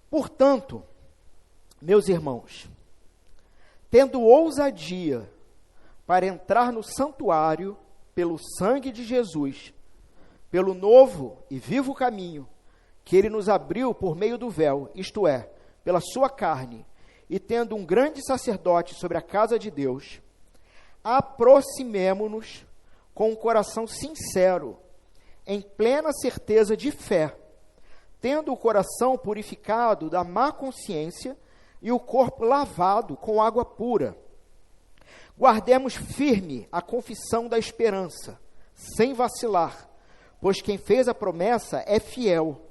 Portanto, meus irmãos, tendo ousadia para entrar no santuário pelo sangue de Jesus, pelo novo e vivo caminho que ele nos abriu por meio do véu, isto é, pela sua carne, e tendo um grande sacerdote sobre a casa de Deus, aproximemo-nos com um coração sincero, em plena certeza de fé, tendo o coração purificado da má consciência e o corpo lavado com água pura. Guardemos firme a confissão da esperança, sem vacilar, pois quem fez a promessa é fiel.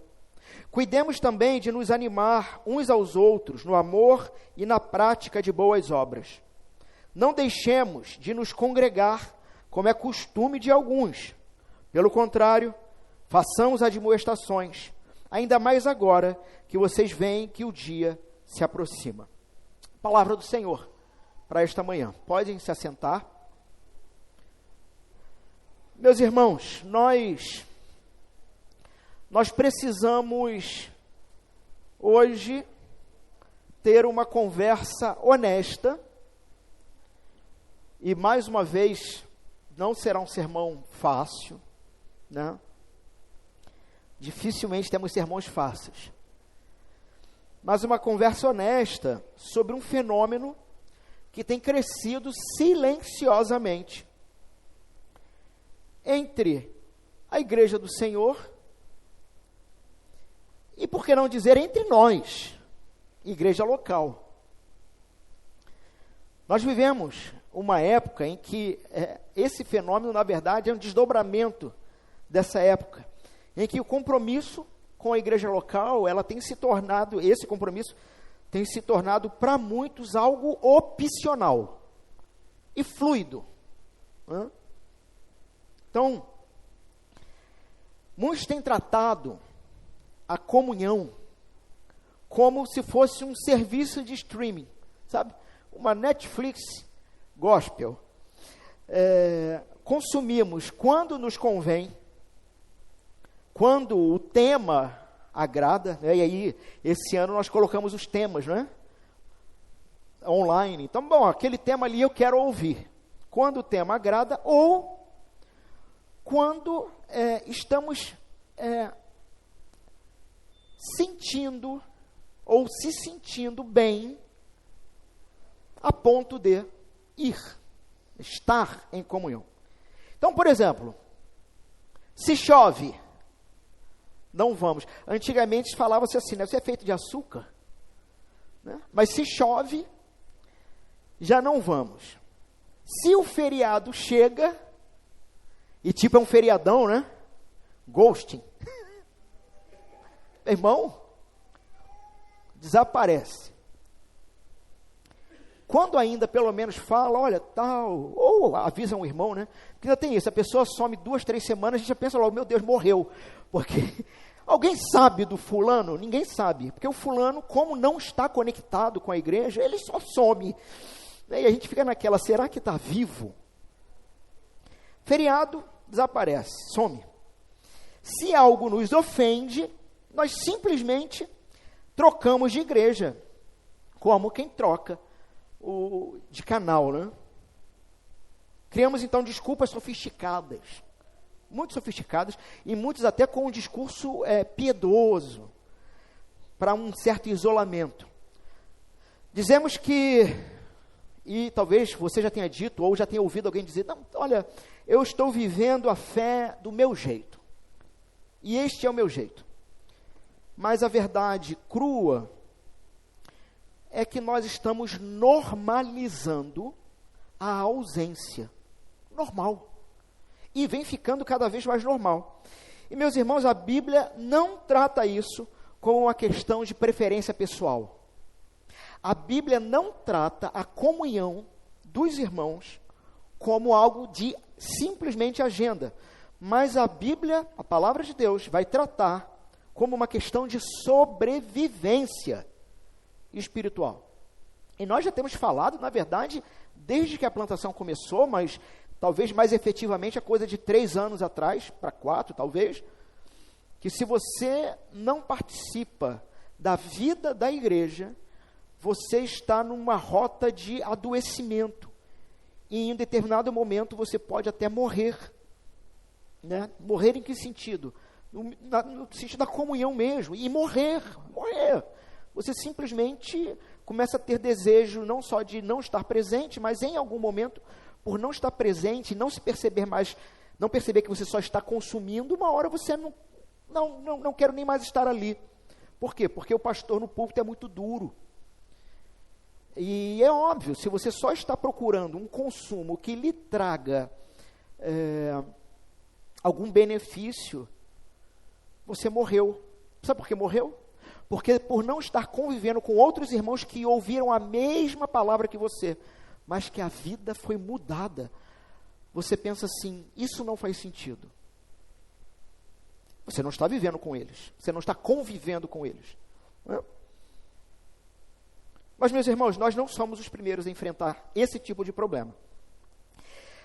Cuidemos também de nos animar uns aos outros no amor e na prática de boas obras. Não deixemos de nos congregar, como é costume de alguns. Pelo contrário, façamos admoestações, ainda mais agora que vocês veem que o dia se aproxima. Palavra do Senhor para esta manhã. Podem se assentar. Meus irmãos, nós precisamos hoje ter uma conversa honesta e, mais uma vez, não será um sermão fácil, né? Dificilmente temos sermões fáceis, mas uma conversa honesta sobre um fenômeno que tem crescido silenciosamente entre a Igreja do Senhor e, por que não dizer, entre nós, igreja local. Nós vivemos uma época em que esse fenômeno, na verdade, é um desdobramento dessa época, em que o compromisso com a igreja local, esse compromisso tem se tornado para muitos algo opcional e fluido, né? Então, muitos têm tratado a comunhão como se fosse um serviço de streaming, sabe? Uma Netflix gospel. Consumimos quando nos convém, quando o tema agrada, né? E aí, esse ano nós colocamos os temas, né? Online. Então, bom, aquele tema ali eu quero ouvir. Quando o tema agrada, ou quando estamos sentindo, ou se sentindo bem, a ponto de estar em comunhão. Então, por exemplo, se chove, não vamos. Antigamente falava-se assim, né? Isso é feito de açúcar, né? Mas se chove, já não vamos. Se o feriado chega, e tipo é um feriadão, né? Ghosting. Irmão, desaparece. Quando ainda pelo menos fala, olha, tal, ou avisa um irmão, né? Porque ainda tem isso, a pessoa some 2, 3 semanas, a gente já pensa logo, meu Deus, morreu. Porque alguém sabe do fulano? Ninguém sabe. Porque o fulano, como não está conectado com a igreja, ele só some. E a gente fica naquela, será que está vivo? Feriado, desaparece, some. Se algo nos ofende, nós simplesmente trocamos de igreja, como quem troca de canal, né? Criamos então desculpas sofisticadas, muito sofisticadas, e muitos até com um discurso piedoso, para um certo isolamento. Dizemos que, e talvez você já tenha dito, ou já tenha ouvido alguém dizer, não, olha, eu estou vivendo a fé do meu jeito, e este é o meu jeito. Mas a verdade crua é que nós estamos normalizando a ausência. Normal. E vem ficando cada vez mais normal. E, meus irmãos, a Bíblia não trata isso como uma questão de preferência pessoal. A Bíblia não trata a comunhão dos irmãos como algo de simplesmente agenda. Mas a Bíblia, a palavra de Deus, vai tratar como uma questão de sobrevivência espiritual. E nós já temos falado, na verdade, desde que a plantação começou, mas talvez mais efetivamente a coisa de 3 anos atrás, para 4 talvez, que se você não participa da vida da igreja, você está numa rota de adoecimento. E em um determinado momento você pode até morrer. Né? Morrer em que sentido? No sentido da comunhão mesmo. E morrer. Você simplesmente começa a ter desejo não só de não estar presente, mas em algum momento, por não estar presente, não se perceber mais, não perceber que você só está consumindo, uma hora você não quero nem mais estar ali. Por quê? Porque o pastor no púlpito é muito duro. E é óbvio, se você só está procurando um consumo que lhe traga algum benefício, você morreu. Sabe por que morreu? Porque por não estar convivendo com outros irmãos que ouviram a mesma palavra que você, mas que a vida foi mudada. Você pensa assim, isso não faz sentido. Você não está vivendo com eles, você não está convivendo com eles. Não é? Mas, meus irmãos, nós não somos os primeiros a enfrentar esse tipo de problema.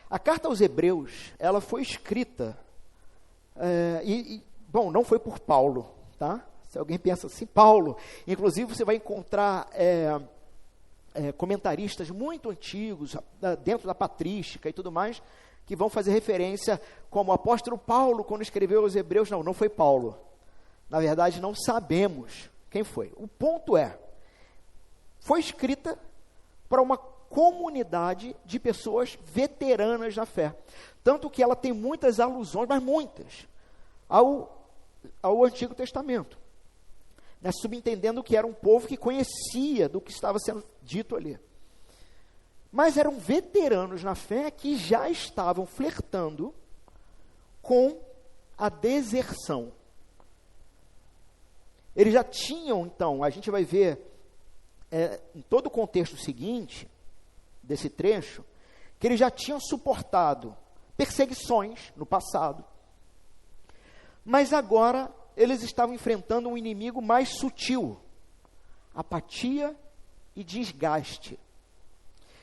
A carta aos Hebreus, ela foi escrita, bom, não foi por Paulo, tá? Se alguém pensa assim, Paulo, inclusive você vai encontrar comentaristas muito antigos, dentro da patrística e tudo mais, que vão fazer referência como o apóstolo Paulo, quando escreveu aos Hebreus. Não foi Paulo. Na verdade, não sabemos quem foi. O ponto foi escrita para uma comunidade de pessoas veteranas na fé. Tanto que ela tem muitas alusões, mas muitas, ao Antigo Testamento. Né, subentendendo que era um povo que conhecia do que estava sendo dito ali. Mas eram veteranos na fé que já estavam flertando com a deserção. Eles já tinham, então, a gente vai ver em todo o contexto seguinte, desse trecho, que eles já tinham suportado perseguições no passado, mas agora eles estavam enfrentando um inimigo mais sutil, apatia e desgaste.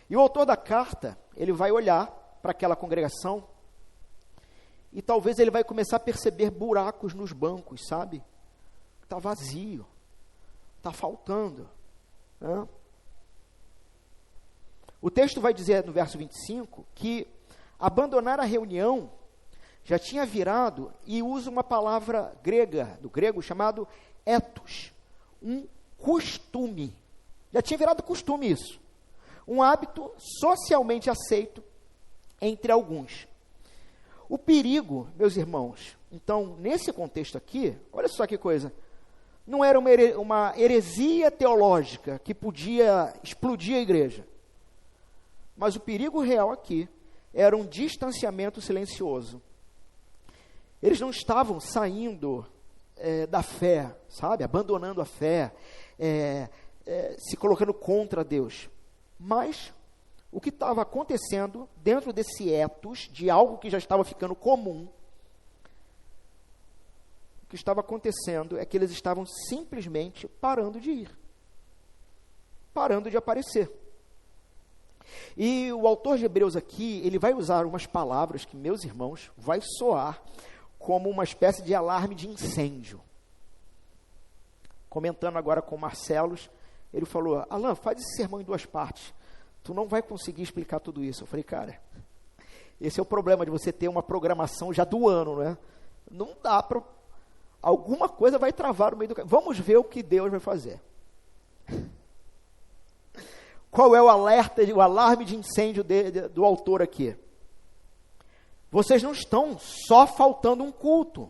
E o autor da carta, ele vai olhar para aquela congregação e talvez ele vai começar a perceber buracos nos bancos, sabe? Está vazio, está faltando. Né? O texto vai dizer no verso 25 que abandonar a reunião já tinha virado, e usa uma palavra grega, do grego, chamado ethos, um costume. Já tinha virado costume isso. Um hábito socialmente aceito entre alguns. O perigo, meus irmãos, então, nesse contexto aqui, olha só que coisa, não era uma heresia teológica que podia explodir a igreja. Mas o perigo real aqui era um distanciamento silencioso. Eles não estavam saindo da fé, sabe? Abandonando a fé, se colocando contra Deus. Mas o que estava acontecendo dentro desse ethos, de algo que já estava ficando comum, o que estava acontecendo é que eles estavam simplesmente parando de ir, parando de aparecer. E o autor de Hebreus aqui, ele vai usar umas palavras que, meus irmãos, vai soar como uma espécie de alarme de incêndio. Comentando agora com o Marcelos, ele falou, Alan, faz esse sermão em 2 partes, tu não vai conseguir explicar tudo isso. Eu falei, cara, esse é o problema de você ter uma programação já do ano, né? Não dá para... Alguma coisa vai travar no meio do... Vamos ver o que Deus vai fazer. Qual é o alarme de incêndio do autor aqui? Vocês não estão só faltando um culto.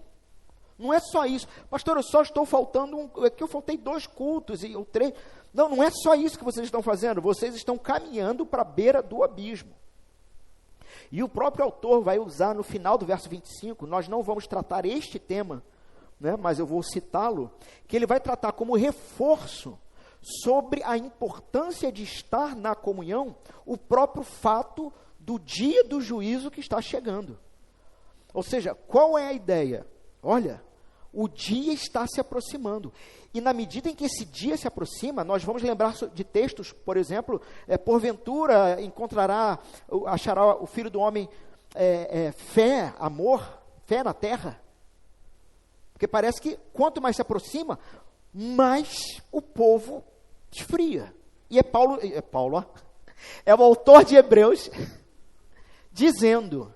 Não é só isso. Pastor, eu só estou faltando aqui eu faltei 2 cultos ou 3. Não é só isso que vocês estão fazendo. Vocês estão caminhando para a beira do abismo. E o próprio autor vai usar no final do verso 25, nós não vamos tratar este tema, né, mas eu vou citá-lo, que ele vai tratar como reforço sobre a importância de estar na comunhão, o próprio fato do dia do juízo que está chegando. Ou seja, qual é a ideia? Olha, o dia está se aproximando, e na medida em que esse dia se aproxima, nós vamos lembrar de textos, por exemplo, porventura achará o Filho do Homem fé, amor, fé na terra, porque parece que quanto mais se aproxima, mas o povo esfria. E é Paulo, ó, é o autor de Hebreus dizendo,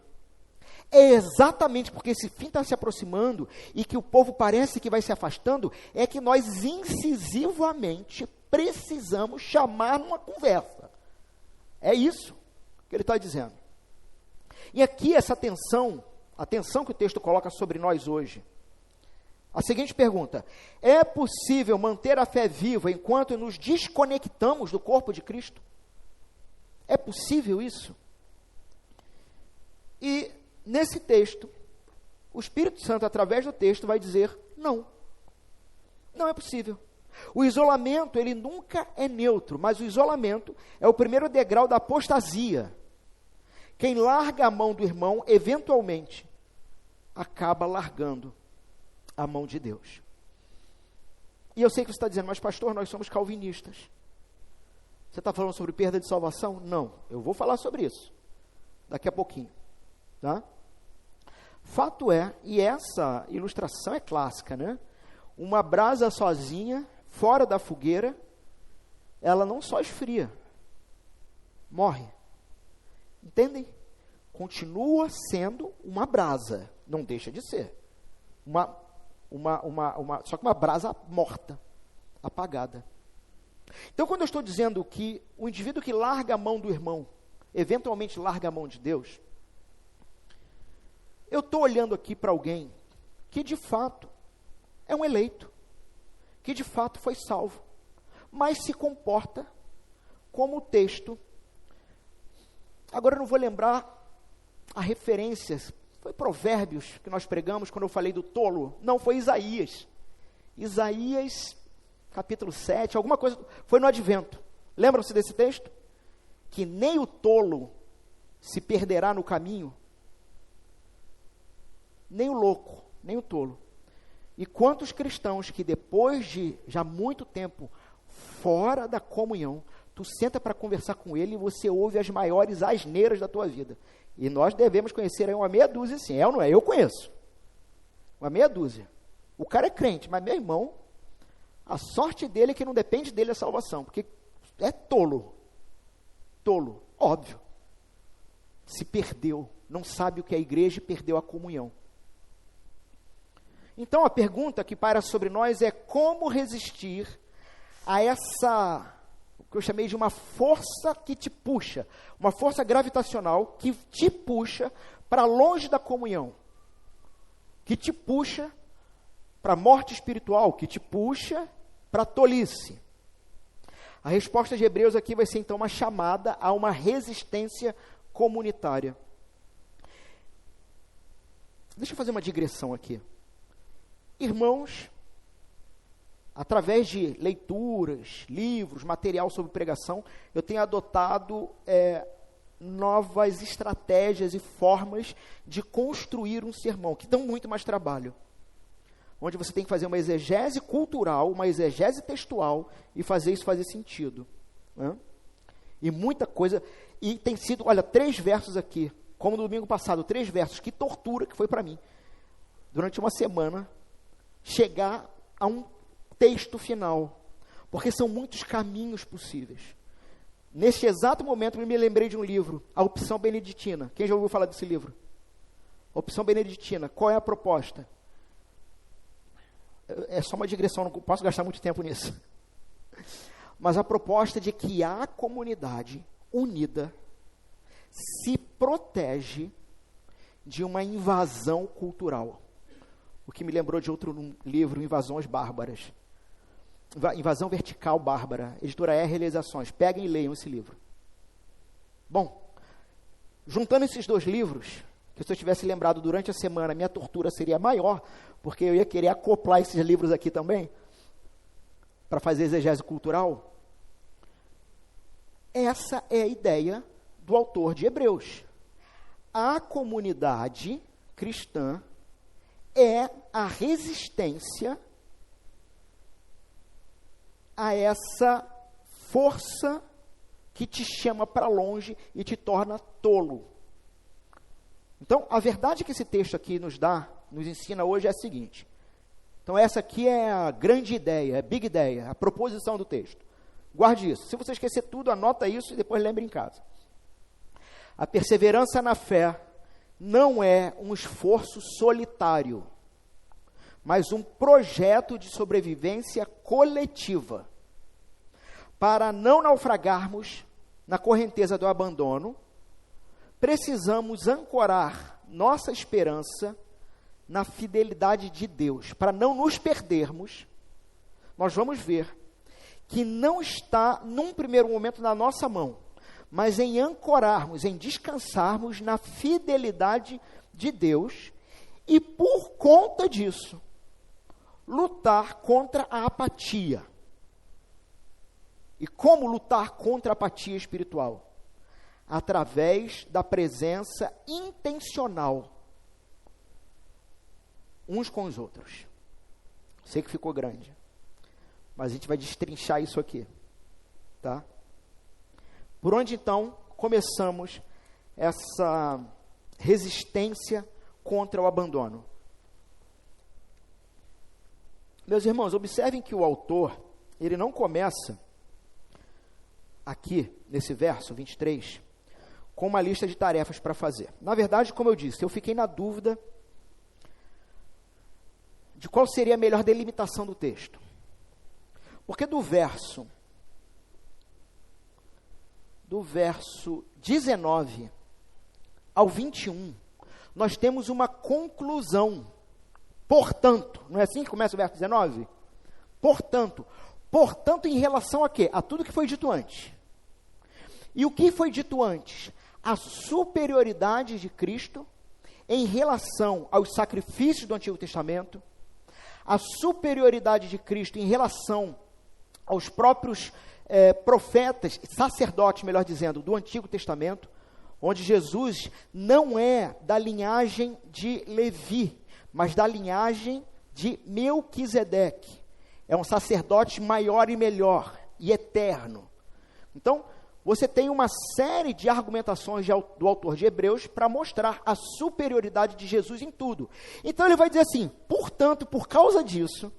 é exatamente porque esse fim está se aproximando e que o povo parece que vai se afastando, é que nós incisivamente precisamos chamar numa conversa. É isso que ele está dizendo. E aqui essa tensão, a tensão que o texto coloca sobre nós hoje. A seguinte pergunta: é possível manter a fé viva enquanto nos desconectamos do corpo de Cristo? É possível isso? E nesse texto, o Espírito Santo, através do texto, vai dizer: não, não é possível. O isolamento, ele nunca é neutro, mas o isolamento é o primeiro degrau da apostasia. Quem larga a mão do irmão, eventualmente, acaba largando a mão de Deus. E eu sei que você está dizendo, mas pastor, nós somos calvinistas. Você está falando sobre perda de salvação? Não, eu vou falar sobre isso daqui a pouquinho, tá? Fato é, e essa ilustração é clássica, né? Uma brasa sozinha, fora da fogueira, ela não só esfria, morre. Entendem? Continua sendo uma brasa, não deixa de ser. Só que uma brasa morta, apagada. Então, quando eu estou dizendo que o indivíduo que larga a mão do irmão, eventualmente larga a mão de Deus, eu estou olhando aqui para alguém que de fato é um eleito, que de fato foi salvo, mas se comporta como o texto. Agora eu não vou lembrar a referências, foi Provérbios que nós pregamos quando eu falei do tolo, não, foi Isaías, capítulo 7, alguma coisa, foi no Advento, lembram-se desse texto? Que nem o tolo se perderá no caminho, nem o louco, nem o tolo. E quantos cristãos que depois de já muito tempo fora da comunhão, tu senta para conversar com ele e você ouve as maiores asneiras da tua vida. E nós devemos conhecer aí uma meia dúzia, sim, é ou não é? Eu conheço. Uma meia dúzia. O cara é crente, mas meu irmão, a sorte dele é que não depende dele a salvação, porque é tolo. Tolo, óbvio. Se perdeu, não sabe o que é a igreja e perdeu a comunhão. Então a pergunta que paira sobre nós é como resistir a essa, o que eu chamei de uma força que te puxa, uma força gravitacional que te puxa para longe da comunhão, que te puxa para a morte espiritual, que te puxa para a tolice. A resposta de Hebreus aqui vai ser então uma chamada a uma resistência comunitária. Deixa eu fazer uma digressão aqui. Irmãos, através de leituras, livros, material sobre pregação, eu tenho adotado novas estratégias e formas de construir um sermão, que dão muito mais trabalho. Onde você tem que fazer uma exegese cultural, uma exegese textual, e fazer isso fazer sentido. Né? E muita coisa, e tem sido, olha, 3 versos aqui, como no domingo passado, 3 versos, que tortura que foi para mim, durante uma semana, chegar a um texto final, porque são muitos caminhos possíveis. Neste exato momento, eu me lembrei de um livro, A Opção Beneditina. Quem já ouviu falar desse livro? Opção Beneditina. Qual é a proposta? É só uma digressão, não posso gastar muito tempo nisso. Mas a proposta de que a comunidade unida se protege de uma invasão cultural. O que me lembrou de outro livro, Invasões Bárbaras. Invasão Vertical Bárbara, editora R Realizações. Peguem e leiam esse livro. Bom, juntando esses 2 livros, que se eu tivesse lembrado durante a semana, minha tortura seria maior, porque eu ia querer acoplar esses livros aqui também, para fazer exegese cultural. Essa é a ideia do autor de Hebreus. A comunidade cristã é a resistência a essa força que te chama para longe e te torna tolo. Então, a verdade que esse texto aqui nos ensina hoje é a seguinte: Então essa aqui é a grande ideia, a big ideia, a proposição do texto. Guarde isso. Se você esquecer tudo, anota isso e depois lembre em casa. A perseverança na fé não é um esforço solitário, mas um projeto de sobrevivência coletiva. Para não naufragarmos na correnteza do abandono, precisamos ancorar nossa esperança na fidelidade de Deus. Para não nos perdermos, nós vamos ver que não está, num primeiro momento, na nossa mão, mas em ancorarmos, em descansarmos na fidelidade de Deus e, por conta disso, lutar contra a apatia. E como lutar contra a apatia espiritual? Através da presença intencional uns com os outros. Sei que ficou grande, mas a gente vai destrinchar isso aqui, tá? Por onde, então, começamos essa resistência contra o abandono? Meus irmãos, observem que o autor, ele não começa aqui, nesse verso 23, com uma lista de tarefas para fazer. Na verdade, como eu disse, eu fiquei na dúvida de qual seria a melhor delimitação do texto. Porque do verso 19 ao 21, nós temos uma conclusão. Portanto, não é assim que começa o verso 19? Portanto, em relação a quê? A tudo que foi dito antes. E o que foi dito antes? A superioridade de Cristo em relação aos sacrifícios do Antigo Testamento, a superioridade de Cristo em relação aos próprios profetas, sacerdotes, melhor dizendo, do Antigo Testamento, onde Jesus não é da linhagem de Levi, mas da linhagem de Melquisedeque. É um sacerdote maior e melhor, e eterno. Então, você tem uma série de argumentações do autor de Hebreus para mostrar a superioridade de Jesus em tudo. Então ele vai dizer assim: portanto, por causa disso,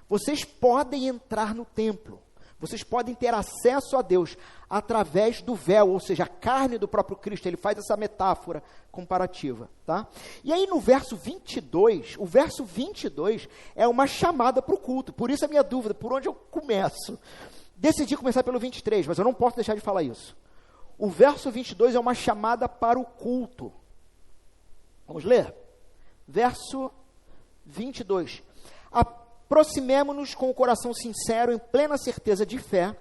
vocês podem entrar no templo, vocês podem ter acesso a Deus através do véu, ou seja, a carne do próprio Cristo. Ele faz essa metáfora comparativa, tá? E aí no verso 22, o verso 22 é uma chamada para o culto. Por isso a minha dúvida, por onde eu começo? Decidi começar pelo 23, mas eu não posso deixar de falar isso. O verso 22 é uma chamada para o culto. Vamos ler? Verso 22. Aproximemo-nos com o coração sincero, em plena certeza de fé,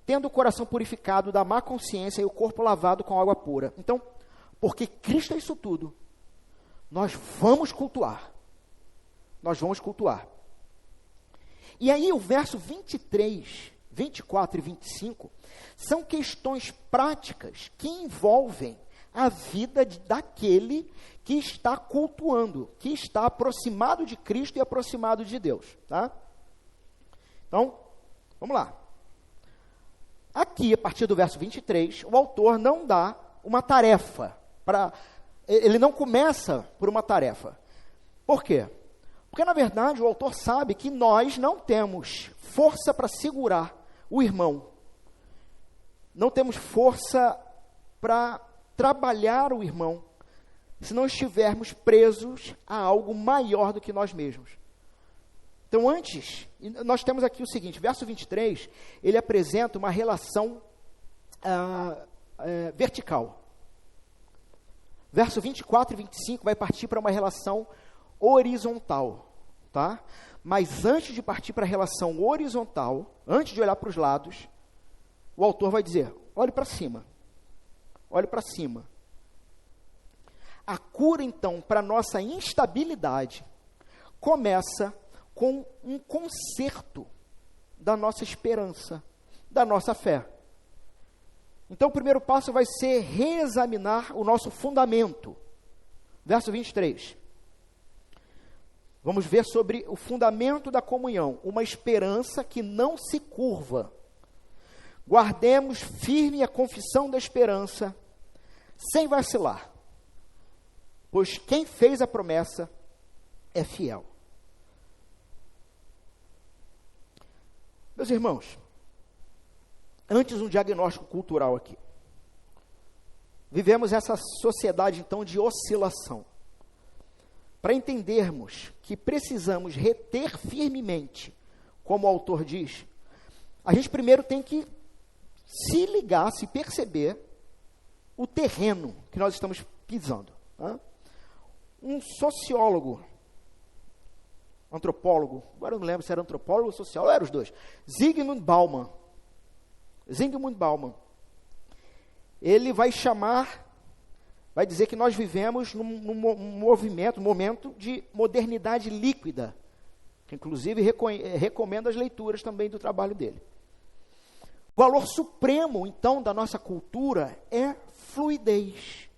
tendo o coração purificado da má consciência e o corpo lavado com água pura. Então, porque Cristo é isso tudo, nós vamos cultuar. Nós vamos cultuar. E aí o verso 23... 24 e 25, são questões práticas que envolvem a vida daquele que está cultuando, que está aproximado de Cristo e aproximado de Deus, tá? Então, vamos lá. Aqui, a partir do verso 23, o autor não dá uma tarefa, ele não começa por uma tarefa. Por quê? Porque, na verdade, o autor sabe que nós não temos força para segurar o irmão. Não temos força para trabalhar o irmão se não estivermos presos a algo maior do que nós mesmos. Então, antes, nós temos aqui o seguinte, verso 23, ele apresenta uma relação vertical. Verso 24 e 25 vai partir para uma relação horizontal, tá? Mas antes de partir para a relação horizontal, antes de olhar para os lados, o autor vai dizer, olhe para cima. Olhe para cima. A cura, então, para a nossa instabilidade, começa com um conserto da nossa esperança, da nossa fé. Então, o primeiro passo vai ser reexaminar o nosso fundamento. Verso 23. Vamos ver sobre o fundamento da comunhão, uma esperança que não se curva. Guardemos firme a confissão da esperança, sem vacilar, pois quem fez a promessa é fiel. Meus irmãos, antes um diagnóstico cultural aqui. Vivemos essa sociedade, então, de oscilação. Para entendermos que precisamos reter firmemente, como o autor diz, a gente primeiro tem que se ligar, se perceber o terreno que nós estamos pisando. Né? Um sociólogo, antropólogo, agora eu não lembro se era antropólogo ou sociólogo, eram os dois, Zygmunt Bauman, ele vai dizer que nós vivemos num momento de modernidade líquida, que inclusive recomendo as leituras também do trabalho dele. O valor supremo, então, da nossa cultura é fluidez,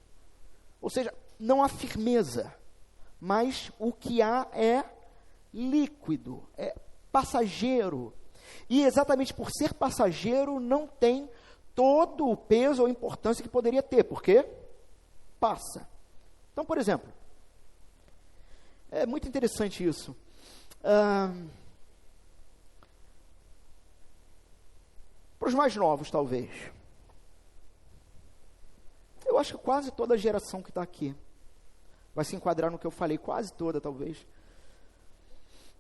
ou seja, não há firmeza, mas o que há é líquido, é passageiro, e exatamente por ser passageiro não tem todo o peso ou importância que poderia ter, porque passa. Então, por exemplo, é muito interessante isso. Para os mais novos, talvez. Eu acho que quase toda a geração que está aqui vai se enquadrar no que eu falei, quase toda, talvez.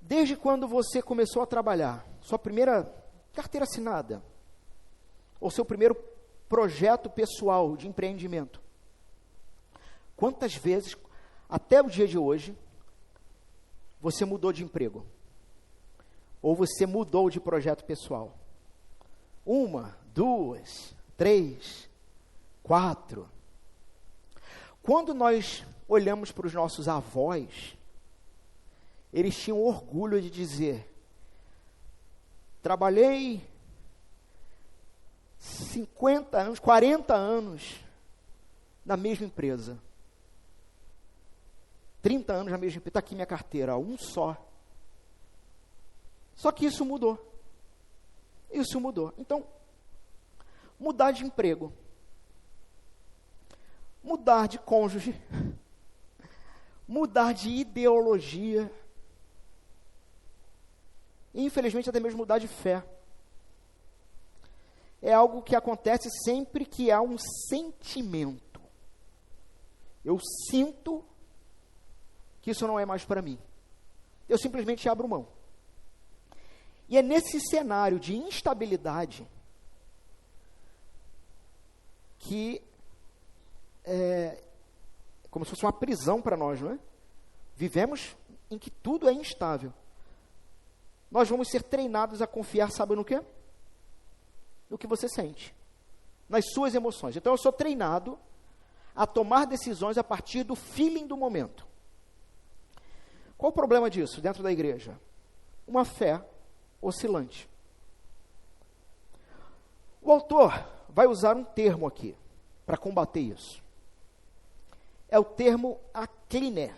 Desde quando você começou a trabalhar, sua primeira carteira assinada, ou seu primeiro projeto pessoal de empreendimento, quantas vezes, até o dia de hoje, você mudou de emprego? Ou você mudou de projeto pessoal? 1, 2, 3, 4. Quando nós olhamos para os nossos avós, eles tinham orgulho de dizer: trabalhei 50 anos, 40 anos na mesma empresa. 30 anos na mesma empresa. Está aqui minha carteira, um só. Só que isso mudou. Isso mudou. Então, mudar de emprego, mudar de cônjuge, mudar de ideologia, e, infelizmente, até mesmo mudar de fé. É algo que acontece sempre que há um sentimento. Eu sinto que isso não é mais para mim. Eu simplesmente abro mão. E é nesse cenário de instabilidade que é como se fosse uma prisão para nós, não é? Vivemos em que tudo é instável. Nós vamos ser treinados a confiar, sabe no quê? No que você sente, nas suas emoções. Então eu sou treinado a tomar decisões a partir do feeling do momento. Qual o problema disso dentro da igreja? Uma fé oscilante. O autor vai usar um termo aqui para combater isso. É o termo akline,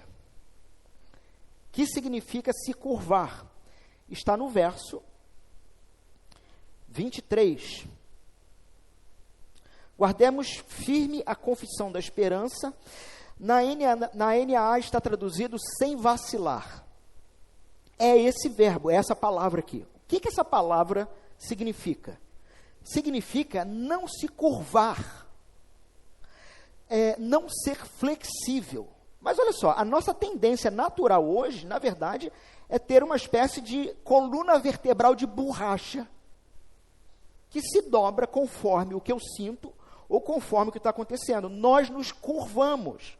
que significa se curvar. Está no verso 23. Guardemos firme a confissão da esperança. Na NAA está traduzido sem vacilar. É esse verbo, é essa palavra aqui. O que essa palavra significa? Significa não se curvar, não ser flexível. Mas olha só, a nossa tendência natural hoje, na verdade, é ter uma espécie de coluna vertebral de borracha, que se dobra conforme o que eu sinto, ou conforme o que está acontecendo. Nós nos curvamos.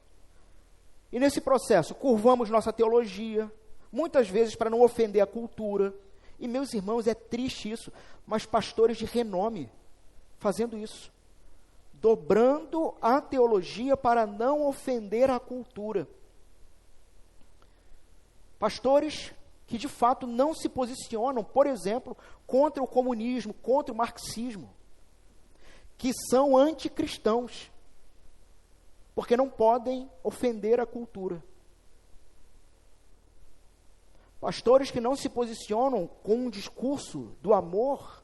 E nesse processo, curvamos nossa teologia, muitas vezes para não ofender a cultura. E, meus irmãos, é triste isso, mas pastores de renome fazendo isso, dobrando a teologia para não ofender a cultura. Pastores que, de fato, não se posicionam, por exemplo, contra o comunismo, contra o marxismo, que são anticristãos, porque não podem ofender a cultura. Pastores que não se posicionam com um discurso do amor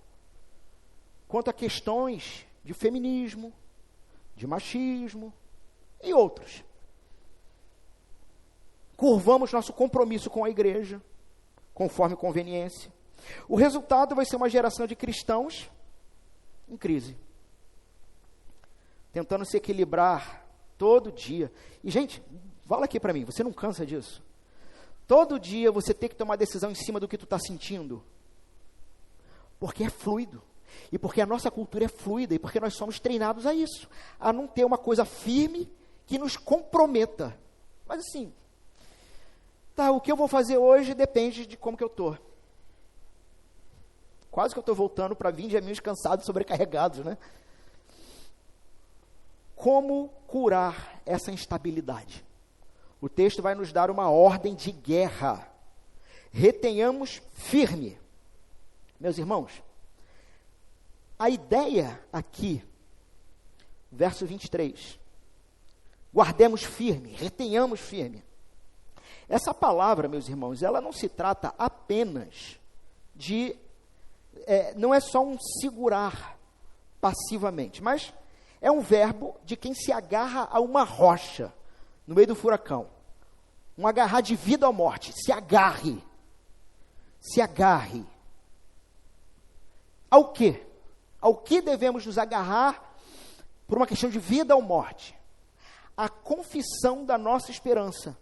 quanto a questões de feminismo, de machismo e outros. Curvamos nosso compromisso com a igreja, conforme conveniência. O resultado vai ser uma geração de cristãos em crise, tentando se equilibrar todo dia. E, gente, fala aqui para mim, você não cansa disso? Todo dia você tem que tomar decisão em cima do que tu está sentindo, porque é fluido, e porque a nossa cultura é fluida, e porque nós somos treinados a isso, a não ter uma coisa firme que nos comprometa. Mas assim, tá, o que eu vou fazer hoje depende de como que eu estou. Quase que eu estou voltando para 20 amigos cansados, sobrecarregados, né? Como curar essa instabilidade? O texto vai nos dar uma ordem de guerra. Retenhamos firme. Meus irmãos, a ideia aqui, verso 23, guardemos firme, retenhamos firme. Essa palavra, meus irmãos, ela não se trata apenas de, não é só um segurar passivamente, mas é um verbo de quem se agarra a uma rocha no meio do furacão. Um agarrar de vida ou morte. Se agarre. Se agarre. Ao quê? Ao que devemos nos agarrar por uma questão de vida ou morte? A confissão da nossa esperança.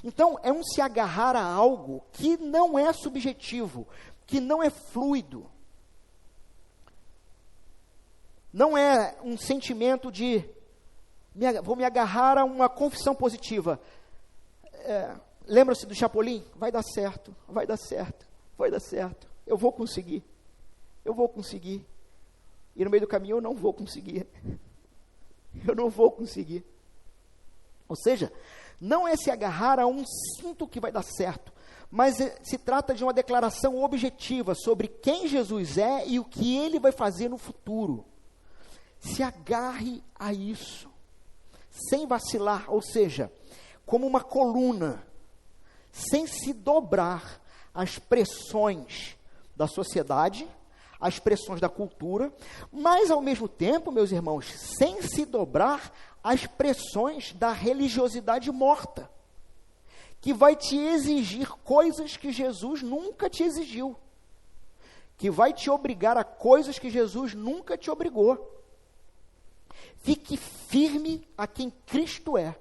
Então, é um se agarrar a algo que não é subjetivo, que não é fluido. Não é um sentimento de, vou me agarrar a uma confissão positiva. Lembra-se do Chapolin? Vai dar certo, vai dar certo, vai dar certo. Eu vou conseguir. E no meio do caminho eu não vou conseguir. Eu não vou conseguir. Ou seja, não é se agarrar a um cinto que vai dar certo, mas se trata de uma declaração objetiva sobre quem Jesus é e o que Ele vai fazer no futuro. Se agarre a isso, sem vacilar, ou seja, como uma coluna, sem se dobrar às pressões da sociedade, às pressões da cultura, mas ao mesmo tempo, meus irmãos, sem se dobrar às pressões da religiosidade morta, que vai te exigir coisas que Jesus nunca te exigiu, que vai te obrigar a coisas que Jesus nunca te obrigou. Fique firme a quem Cristo é.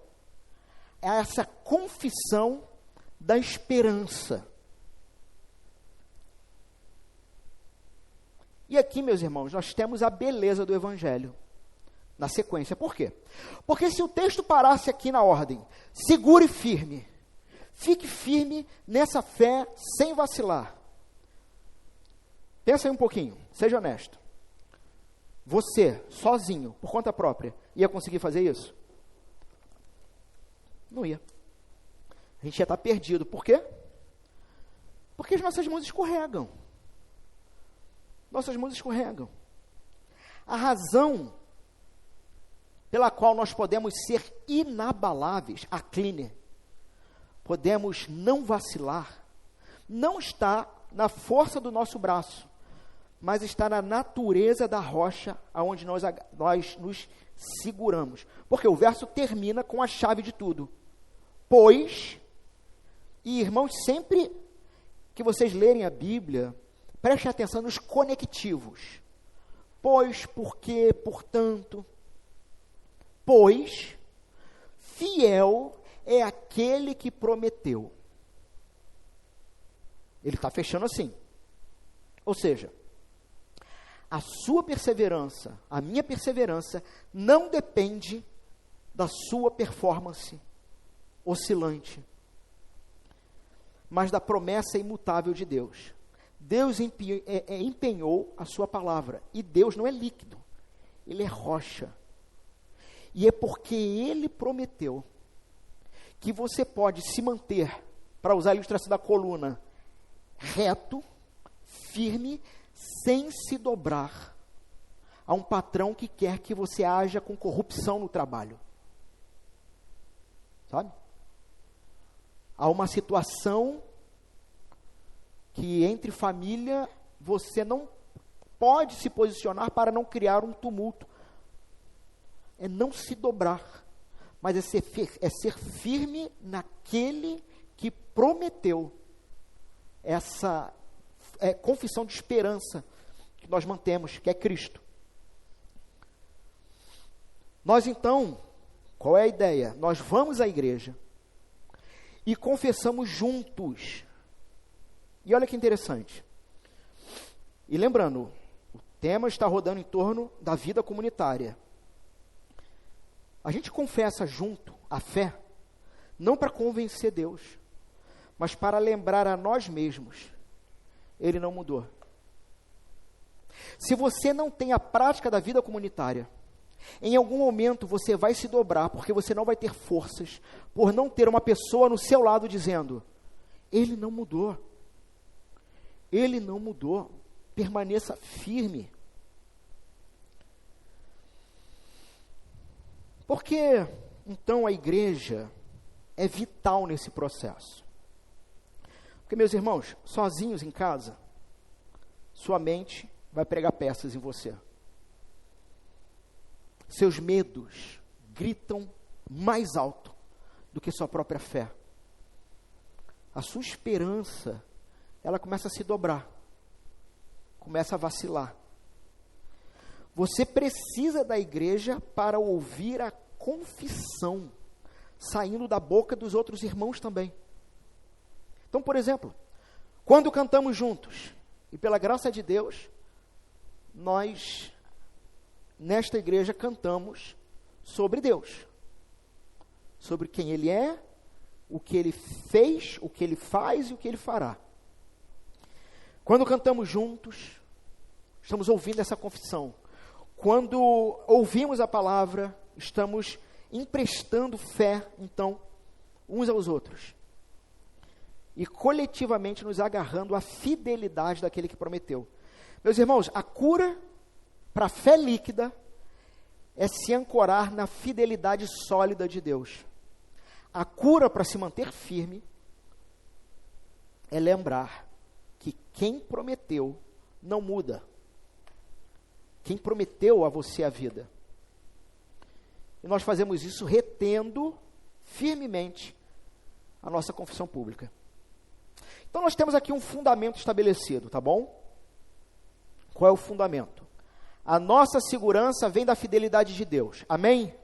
É essa confissão da esperança. E aqui, meus irmãos, nós temos a beleza do Evangelho na sequência. Por quê? Porque se o texto parasse aqui na ordem, segure firme, fique firme nessa fé sem vacilar. Pensa aí um pouquinho, seja honesto. Você, sozinho, por conta própria, ia conseguir fazer isso? Não ia. A gente ia estar perdido. Por quê? Porque as nossas mãos escorregam. Nossas mãos escorregam. A razão pela qual nós podemos ser inabaláveis, acline, podemos não vacilar, não está na força do nosso braço, mas está na natureza da rocha aonde nós nos seguramos. Porque o verso termina com a chave de tudo. Pois, e irmãos, sempre que vocês lerem a Bíblia, prestem atenção nos conectivos. Pois, porque, portanto. Pois, fiel é aquele que prometeu. Ele está fechando assim. Ou seja, a sua perseverança, a minha perseverança, não depende da sua performance oscilante, mas da promessa imutável de Deus. Deus empenhou a sua palavra, e Deus não é líquido, Ele é rocha. E é porque Ele prometeu que você pode se manter, para usar a ilustração da coluna, reto, firme, sem se dobrar a um patrão que quer que você haja com corrupção no trabalho. Sabe? Há uma situação que entre família você não pode se posicionar para não criar um tumulto. É não se dobrar, mas é ser firme naquele que prometeu confissão de esperança que nós mantemos, que é Cristo. Nós então, qual é a ideia? Nós vamos à igreja e confessamos juntos. E olha que interessante. E lembrando, o tema está rodando em torno da vida comunitária. A gente confessa junto a fé, não para convencer Deus, mas para lembrar a nós mesmos, Ele não mudou. Se você não tem a prática da vida comunitária, em algum momento você vai se dobrar, porque você não vai ter forças, por não ter uma pessoa no seu lado dizendo, Ele não mudou. Ele não mudou. Permaneça firme. Por que, então, a igreja é vital nesse processo? Porque, meus irmãos, sozinhos em casa, sua mente vai pregar peças em você. Seus medos gritam mais alto do que sua própria fé. A sua esperança, ela começa a se dobrar, começa a vacilar. Você precisa da igreja para ouvir a confissão saindo da boca dos outros irmãos também. Então, por exemplo, quando cantamos juntos, e pela graça de Deus, nós, nesta igreja, cantamos sobre Deus, sobre quem Ele é, o que Ele fez, o que Ele faz e o que Ele fará. Quando cantamos juntos, estamos ouvindo essa confissão. Quando ouvimos a palavra, estamos emprestando fé, então, uns aos outros. E coletivamente nos agarrando à fidelidade daquele que prometeu. Meus irmãos, a cura para a fé líquida é se ancorar na fidelidade sólida de Deus. A cura para se manter firme é lembrar que quem prometeu não muda. Quem prometeu a você a vida. E nós fazemos isso retendo firmemente a nossa confissão pública. Então nós temos aqui um fundamento estabelecido, tá bom? Qual é o fundamento? A nossa segurança vem da fidelidade de Deus. Amém?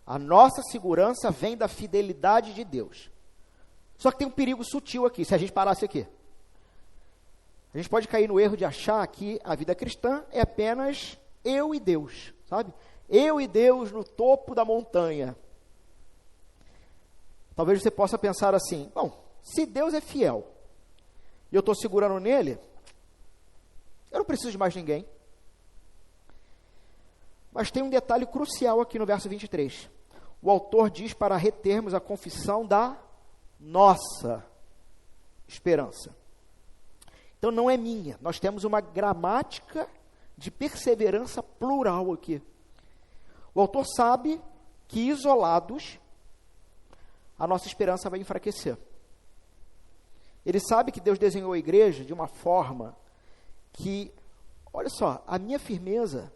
A nossa segurança vem da fidelidade de Deus. Só que tem um perigo sutil aqui, se a gente parasse aqui. A gente pode cair no erro de achar que a vida cristã é apenas eu e Deus, sabe? Eu e Deus no topo da montanha. Talvez você possa pensar assim, bom, se Deus é fiel e eu estou segurando nele, eu não preciso de mais ninguém. Mas tem um detalhe crucial aqui no verso 23. O autor diz para retermos a confissão da nossa esperança. Então não é minha, nós temos uma gramática de perseverança plural aqui. O autor sabe que isolados, a nossa esperança vai enfraquecer. Ele sabe que Deus desenhou a igreja de uma forma que, olha só, a minha firmeza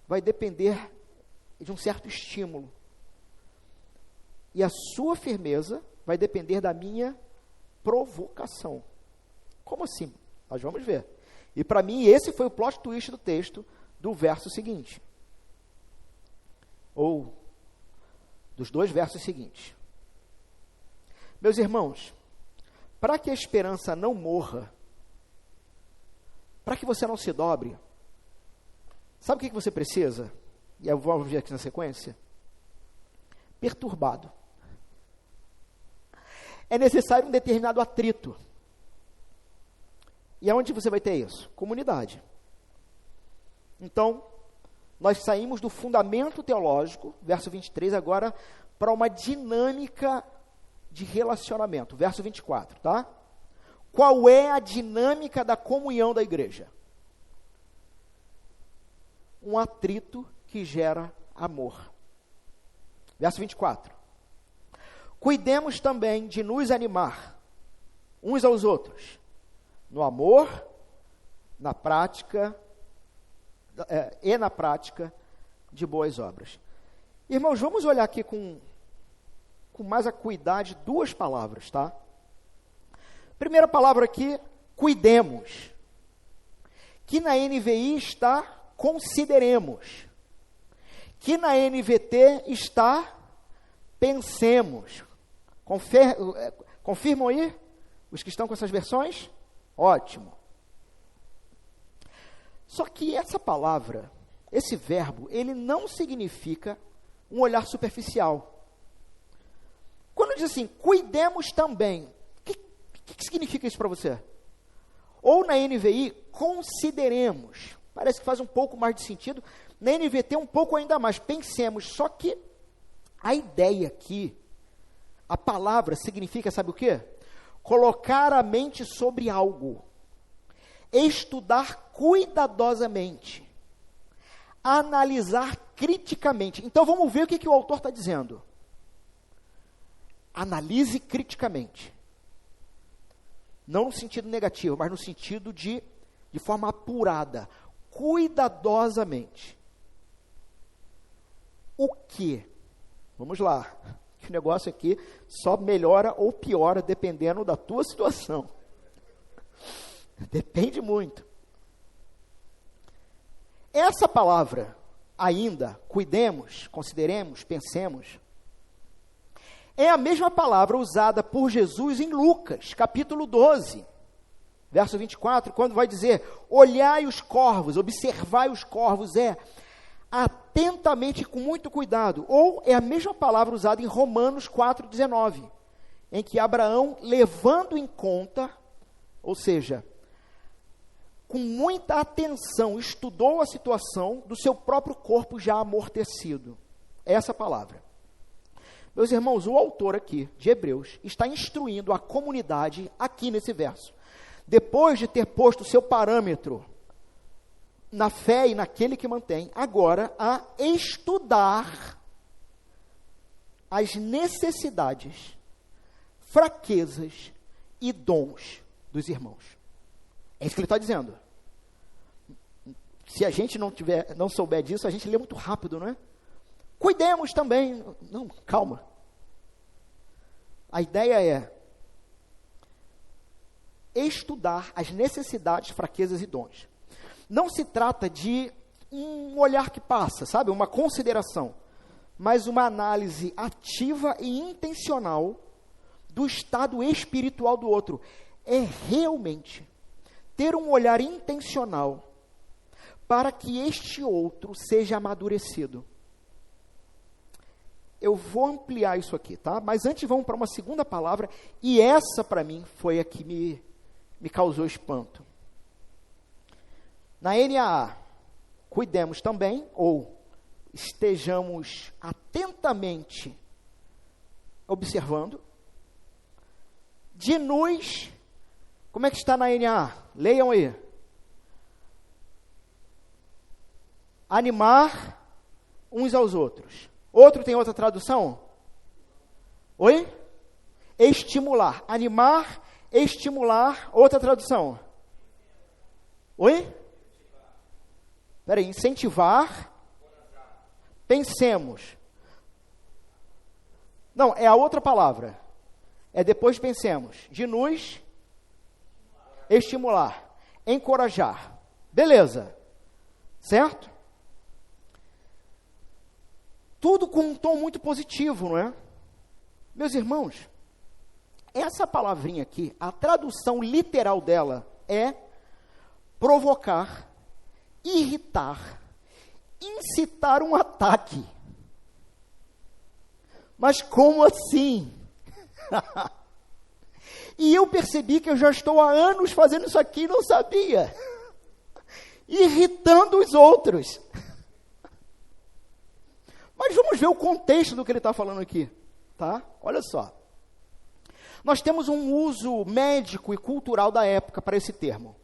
vai depender de um certo estímulo. E a sua firmeza vai depender da minha provocação. Como assim? Nós vamos ver. E para mim, esse foi o plot twist do texto do verso seguinte. Ou dos dois versos seguintes. Meus irmãos, para que a esperança não morra, para que você não se dobre, sabe o que você precisa? E eu vou ver aqui na sequência. Perturbado. É necessário um determinado atrito. E aonde você vai ter isso? Comunidade. Então, nós saímos do fundamento teológico, verso 23, agora, para uma dinâmica de relacionamento. Verso 24, tá? Qual é a dinâmica da comunhão da igreja? Um atrito que gera amor. Verso 24. Cuidemos também de nos animar uns aos outros, no amor, na prática, na prática de boas obras. Irmãos, vamos olhar aqui com mais acuidade duas palavras, tá? Primeira palavra aqui cuidemos, que na NVI está consideremos, que na NVT está pensemos. Confirmam aí os que estão com essas versões? Ótimo. Só que essa palavra, esse verbo, ele não significa um olhar superficial. Quando diz assim, cuidemos também, o que significa isso para você? Ou na NVI, consideremos. Parece que faz um pouco mais de sentido. Na NVT, um pouco ainda mais. Pensemos. Só que a ideia aqui, a palavra significa, sabe o quê? Colocar a mente sobre algo. Estudar cuidadosamente. Analisar criticamente. Então, vamos ver o que o autor está dizendo. Analise criticamente. Não no sentido negativo, mas no sentido de forma apurada, cuidadosamente. O quê? Vamos lá. O negócio aqui só melhora ou piora dependendo da tua situação. Depende muito. Essa palavra, ainda, cuidemos, consideremos, pensemos, é a mesma palavra usada por Jesus em Lucas, capítulo 12, verso 24, quando vai dizer, olhai os corvos, observai os corvos, atentamente e com muito cuidado. Ou é a mesma palavra usada em Romanos 4,19, em que Abraão, levando em conta, ou seja, com muita atenção, estudou a situação do seu próprio corpo já amortecido. Essa palavra. Meus irmãos, o autor aqui, de Hebreus, está instruindo a comunidade aqui nesse verso. Depois de ter posto o seu parâmetro na fé e naquele que mantém, agora a estudar as necessidades, fraquezas e dons dos irmãos. É isso que ele está dizendo. Se a gente não souber disso, a gente lê muito rápido, não é? Cuidemos também. Não, calma. A ideia é estudar as necessidades, fraquezas e dons. Não se trata de um olhar que passa, sabe? Uma consideração, mas uma análise ativa e intencional do estado espiritual do outro. É realmente ter um olhar intencional para que este outro seja amadurecido. Eu vou ampliar isso aqui, tá? Mas antes vamos para uma segunda palavra, e essa para mim foi a que me causou espanto. Na NAA, cuidemos também, ou estejamos atentamente observando, de nos, como é que está na NAA? Leiam aí. Animar uns aos outros. Outro tem outra tradução? Oi? Estimular. Animar, estimular. Outra tradução? Oi? Espera aí. Incentivar. Pensemos. Não, é a outra palavra. É depois de pensemos. De nos estimular. Encorajar. Beleza. Certo? Tudo com um tom muito positivo, não é? Meus irmãos, essa palavrinha aqui, a tradução literal dela é provocar, irritar, incitar um ataque. Mas como assim? E eu percebi que eu já estou há anos fazendo isso aqui e não sabia. Irritando os outros. Mas vamos ver o contexto do que ele está falando aqui, tá? Olha só. Nós temos um uso médico e cultural da época para esse termo.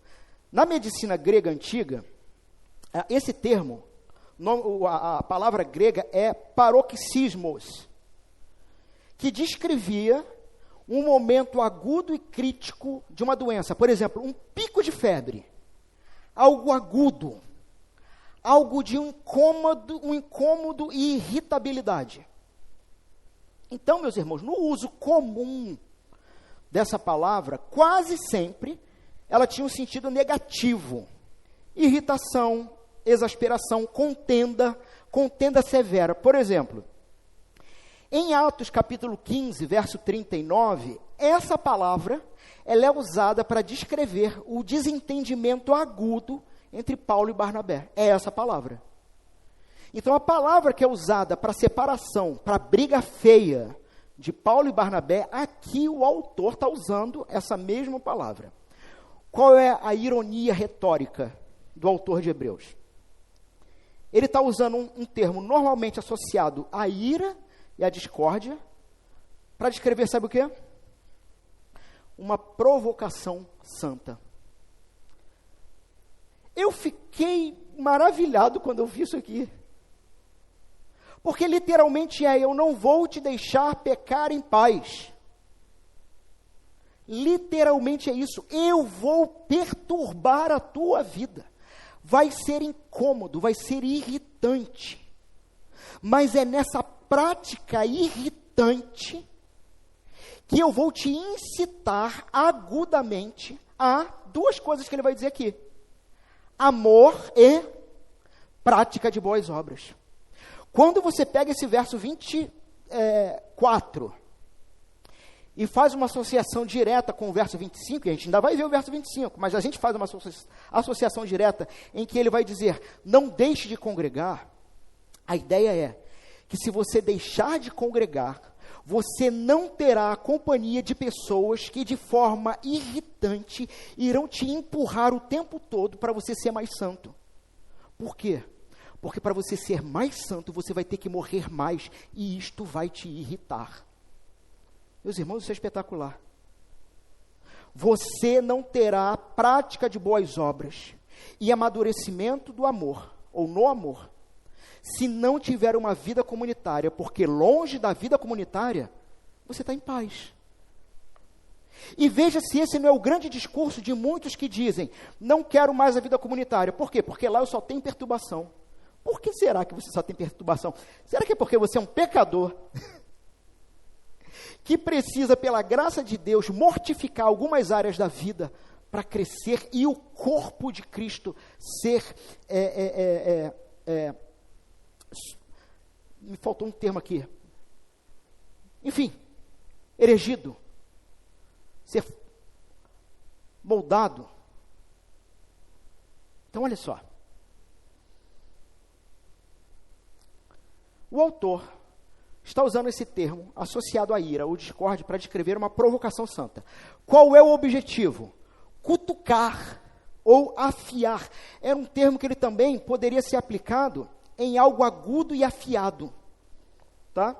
Na medicina grega antiga, esse termo, a palavra grega é paroxismos, que descrevia um momento agudo e crítico de uma doença. Por exemplo, um pico de febre, algo agudo, algo de um incômodo e irritabilidade. Então, meus irmãos, no uso comum dessa palavra, quase sempre ela tinha um sentido negativo. Irritação, exasperação, contenda severa. Por exemplo, em Atos capítulo 15, verso 39, essa palavra, ela é usada para descrever o desentendimento agudo entre Paulo e Barnabé. É essa palavra. Então, a palavra que é usada para separação, para briga feia de Paulo e Barnabé, aqui o autor está usando essa mesma palavra. Qual é a ironia retórica do autor de Hebreus? Ele está usando um termo normalmente associado à ira e à discórdia, para descrever, sabe o quê? Uma provocação santa. Eu fiquei maravilhado quando eu vi isso aqui. Porque literalmente eu não vou te deixar pecar em paz. Literalmente é isso. Eu vou perturbar a tua vida. Vai ser incômodo, vai ser irritante. Mas é nessa prática irritante que eu vou te incitar agudamente a duas coisas que ele vai dizer aqui: amor e prática de boas obras. Quando você pega esse verso 24 e faz uma associação direta com o verso 25, e a gente ainda vai ver o verso 25, mas a gente faz uma associação direta em que ele vai dizer, não deixe de congregar, a ideia é que se você deixar de congregar, você não terá a companhia de pessoas que de forma irritante irão te empurrar o tempo todo para você ser mais santo. Por quê? Porque para você ser mais santo, você vai ter que morrer mais, e isto vai te irritar. Meus irmãos, isso é espetacular. Você não terá prática de boas obras e amadurecimento do amor, ou no amor, se não tiver uma vida comunitária, porque longe da vida comunitária, você está em paz. E veja se esse não é o grande discurso de muitos que dizem, não quero mais a vida comunitária. Por quê? Porque lá eu só tenho perturbação. Por que será que você só tem perturbação? Será que é porque você é um pecador que precisa, pela graça de Deus, mortificar algumas áreas da vida para crescer e o corpo de Cristo ser... me faltou um termo aqui. Enfim, erigido, ser moldado. Então, olha só. O autor está usando esse termo associado à ira ou discórdia para descrever uma provocação santa. Qual é o objetivo? Cutucar ou afiar. Era um termo que ele também poderia ser aplicado em algo agudo e afiado. Tá?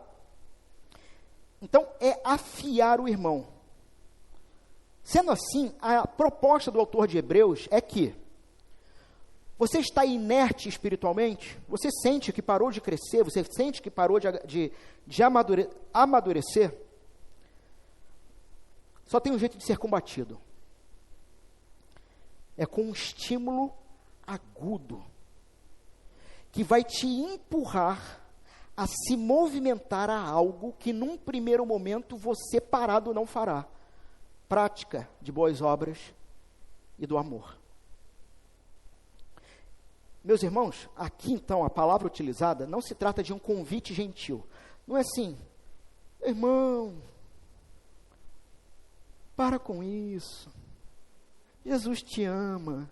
Então, é afiar o irmão. Sendo assim, a proposta do autor de Hebreus é que você está inerte espiritualmente, você sente que parou de crescer, você sente que parou de amadurecer, só tem um jeito de ser combatido. É com um estímulo agudo, que vai te empurrar a se movimentar a algo que num primeiro momento você parado não fará. Prática de boas obras e do amor. Meus irmãos, aqui então a palavra utilizada não se trata de um convite gentil. Não é assim, irmão, para com isso, Jesus te ama.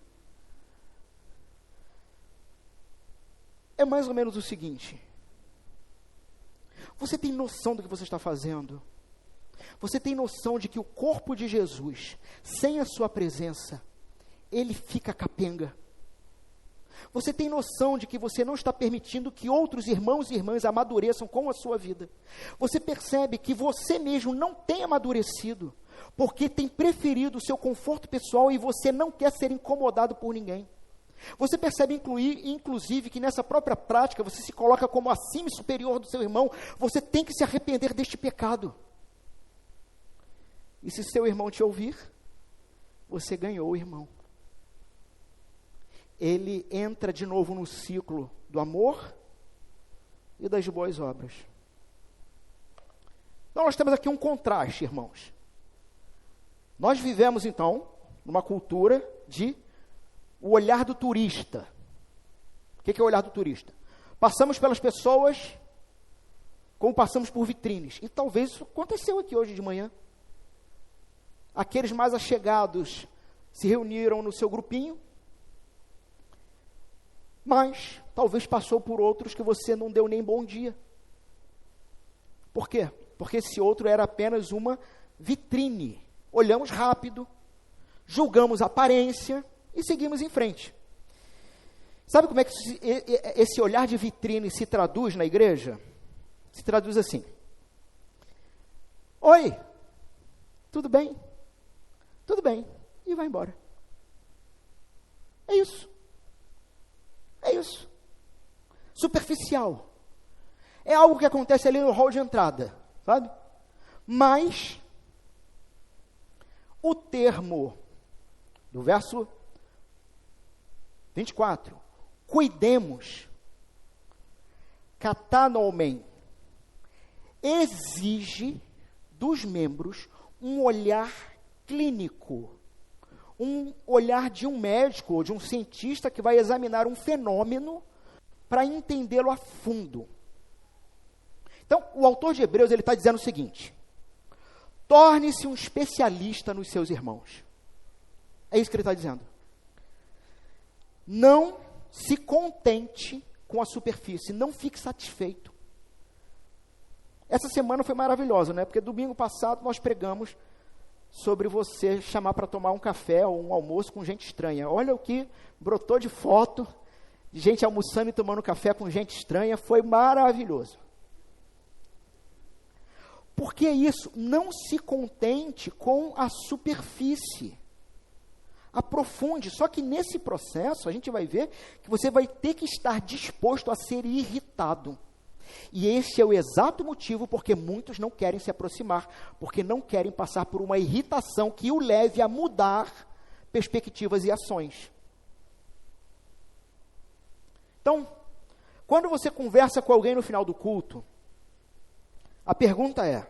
É mais ou menos o seguinte, você tem noção do que você está fazendo? Você tem noção de que o corpo de Jesus, sem a sua presença, ele fica capenga? Você tem noção de que você não está permitindo que outros irmãos e irmãs amadureçam com a sua vida? Você percebe que você mesmo não tem amadurecido, porque tem preferido o seu conforto pessoal e você não quer ser incomodado por ninguém. Você percebe, inclusive, que nessa própria prática, você se coloca como acima e superior do seu irmão. Você tem que se arrepender deste pecado. E se seu irmão te ouvir, você ganhou o irmão. Ele entra de novo no ciclo do amor e das boas obras. Então, nós temos aqui um contraste, irmãos. Nós vivemos, então, numa cultura de o olhar do turista. O que é o olhar do turista? Passamos pelas pessoas como passamos por vitrines. E talvez isso aconteceu aqui hoje de manhã. Aqueles mais achegados se reuniram no seu grupinho, mas talvez passou por outros que você não deu nem bom dia. Por quê? Porque esse outro era apenas uma vitrine. Olhamos rápido, julgamos a aparência e seguimos em frente. Sabe como é que esse olhar de vitrine se traduz na igreja? Se traduz assim: oi, tudo bem? Tudo bem. E vai embora. É isso. É isso. Superficial. É algo que acontece ali no hall de entrada, sabe? Mas o termo do verso 24, cuidemos, katanomen, exige dos membros um olhar clínico, um olhar de um médico ou de um cientista que vai examinar um fenômeno para entendê-lo a fundo. Então, o autor de Hebreus, ele está dizendo o seguinte: torne-se um especialista nos seus irmãos. É isso que ele está dizendo. Não se contente com a superfície, não fique satisfeito. Essa semana foi maravilhosa, né? Porque domingo passado nós pregamos sobre você chamar para tomar um café ou um almoço com gente estranha. Olha o que brotou de foto de gente almoçando e tomando café com gente estranha, foi maravilhoso. Por que isso? Não se contente com a superfície. Aprofunde. Só que nesse processo, a gente vai ver que você vai ter que estar disposto a ser irritado. E esse é o exato motivo porque muitos não querem se aproximar, porque não querem passar por uma irritação que o leve a mudar perspectivas e ações. Então, quando você conversa com alguém no final do culto, a pergunta é: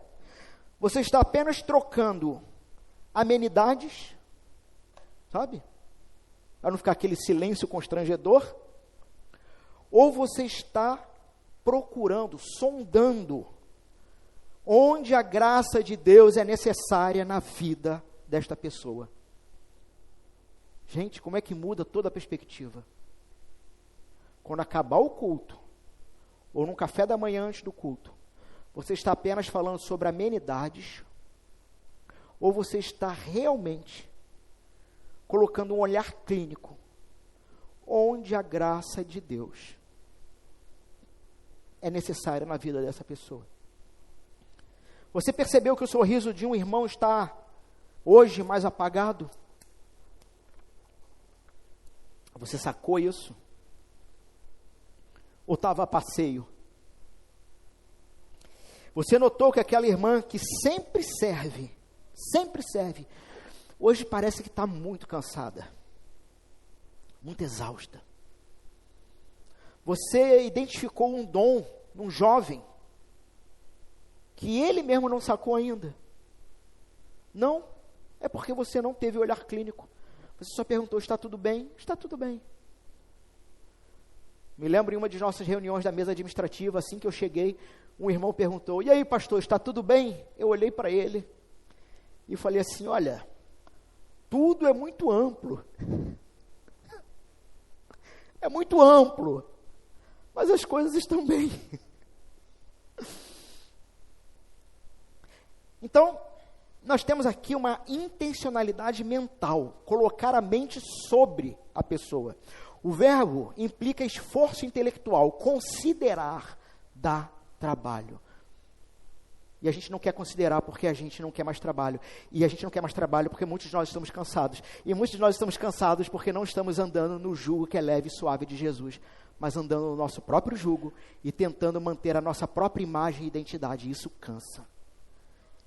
você está apenas trocando amenidades, sabe? Para não ficar aquele silêncio constrangedor? Ou você está procurando, sondando, onde a graça de Deus é necessária na vida desta pessoa? Gente, como é que muda toda a perspectiva? Quando acabar o culto, ou num café da manhã antes do culto, você está apenas falando sobre amenidades, ou você está realmente colocando um olhar clínico, onde a graça de Deus é necessária na vida dessa pessoa? Você percebeu que o sorriso de um irmão está hoje mais apagado? Você sacou isso? Ou estava a passeio? Você notou que aquela irmã que sempre serve, hoje parece que está muito cansada, muito exausta. Você identificou um dom num jovem que ele mesmo não sacou ainda? Não, é porque você não teve olhar clínico. Você só perguntou: está tudo bem? Está tudo bem. Me lembro em uma de nossas reuniões da mesa administrativa, assim que eu cheguei, um irmão perguntou: e aí, pastor, está tudo bem? Eu olhei para ele e falei assim: olha, tudo é muito amplo. É muito amplo, mas as coisas estão bem. Então, nós temos aqui uma intencionalidade mental, colocar a mente sobre a pessoa. O verbo implica esforço intelectual, considerar dá trabalho. E a gente não quer considerar porque a gente não quer mais trabalho. E a gente não quer mais trabalho porque muitos de nós estamos cansados. E muitos de nós estamos cansados porque não estamos andando no jugo que é leve e suave de Jesus, mas andando no nosso próprio jugo e tentando manter a nossa própria imagem e identidade. Isso cansa.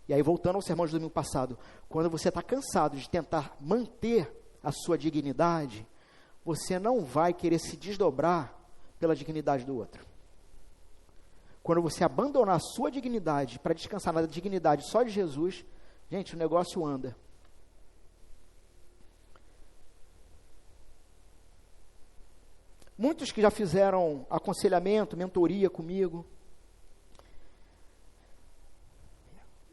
E aí, voltando ao sermão do domingo passado, quando você está cansado de tentar manter a sua dignidade, você não vai querer se desdobrar pela dignidade do outro. Quando você abandonar a sua dignidade para descansar na dignidade só de Jesus, gente, o negócio anda. Muitos que já fizeram aconselhamento, mentoria comigo.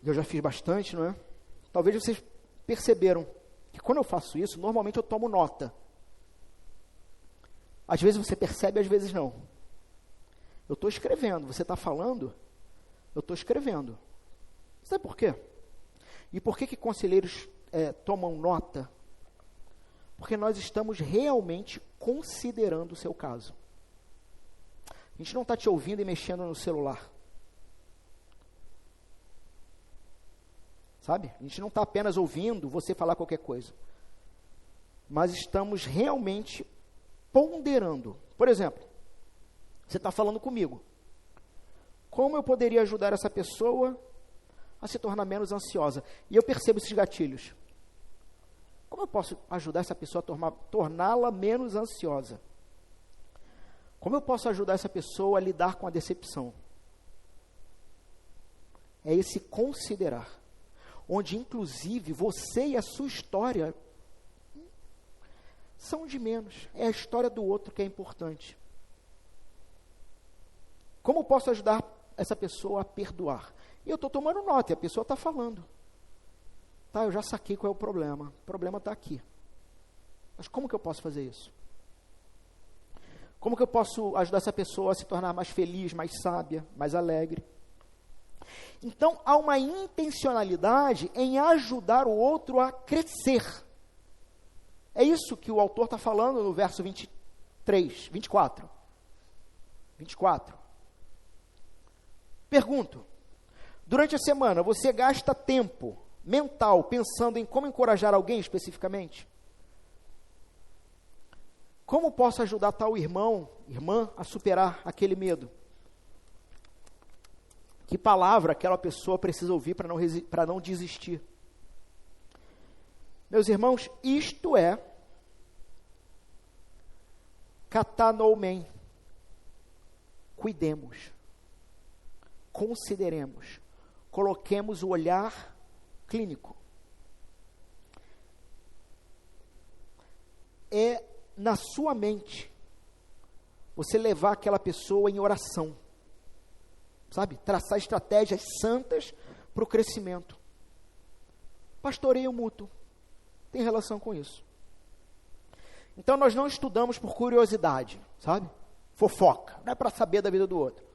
Eu já fiz bastante, não é? Talvez vocês perceberam que quando eu faço isso, normalmente eu tomo nota. Às vezes você percebe, às vezes não. Eu estou escrevendo, você está falando, eu estou escrevendo. Sabe por quê? E por que conselheiros tomam nota? Porque nós estamos realmente considerando o seu caso. A gente não está te ouvindo e mexendo no celular. Sabe? A gente não está apenas ouvindo você falar qualquer coisa. Mas estamos realmente ponderando. Por exemplo, você está falando comigo. Como eu poderia ajudar essa pessoa a se tornar menos ansiosa? E eu percebo esses gatilhos. Como eu posso ajudar essa pessoa a torná-la menos ansiosa? Como eu posso ajudar essa pessoa a lidar com a decepção? É esse considerar. Onde, inclusive, você e a sua história são de menos. É a história do outro que é importante. Como eu posso ajudar essa pessoa a perdoar? E eu estou tomando nota, e a pessoa está falando. Tá, eu já saquei qual é o problema. O problema está aqui. Mas como que eu posso fazer isso? Como que eu posso ajudar essa pessoa a se tornar mais feliz, mais sábia, mais alegre? Então, há uma intencionalidade em ajudar o outro a crescer. É isso que o autor está falando no verso 24. Pergunto, durante a semana, você gasta tempo mental pensando em como encorajar alguém especificamente? Como posso ajudar tal irmão, irmã, a superar aquele medo? Que palavra aquela pessoa precisa ouvir para não desistir? Meus irmãos, isto é katanoumen. Cuidemos, consideremos, coloquemos o olhar clínico. É na sua mente você levar aquela pessoa em oração. Sabe? Traçar estratégias santas para o crescimento. Pastoreio mútuo tem relação com isso. Então nós não estudamos por curiosidade, sabe? Fofoca, não é para saber da vida do outro.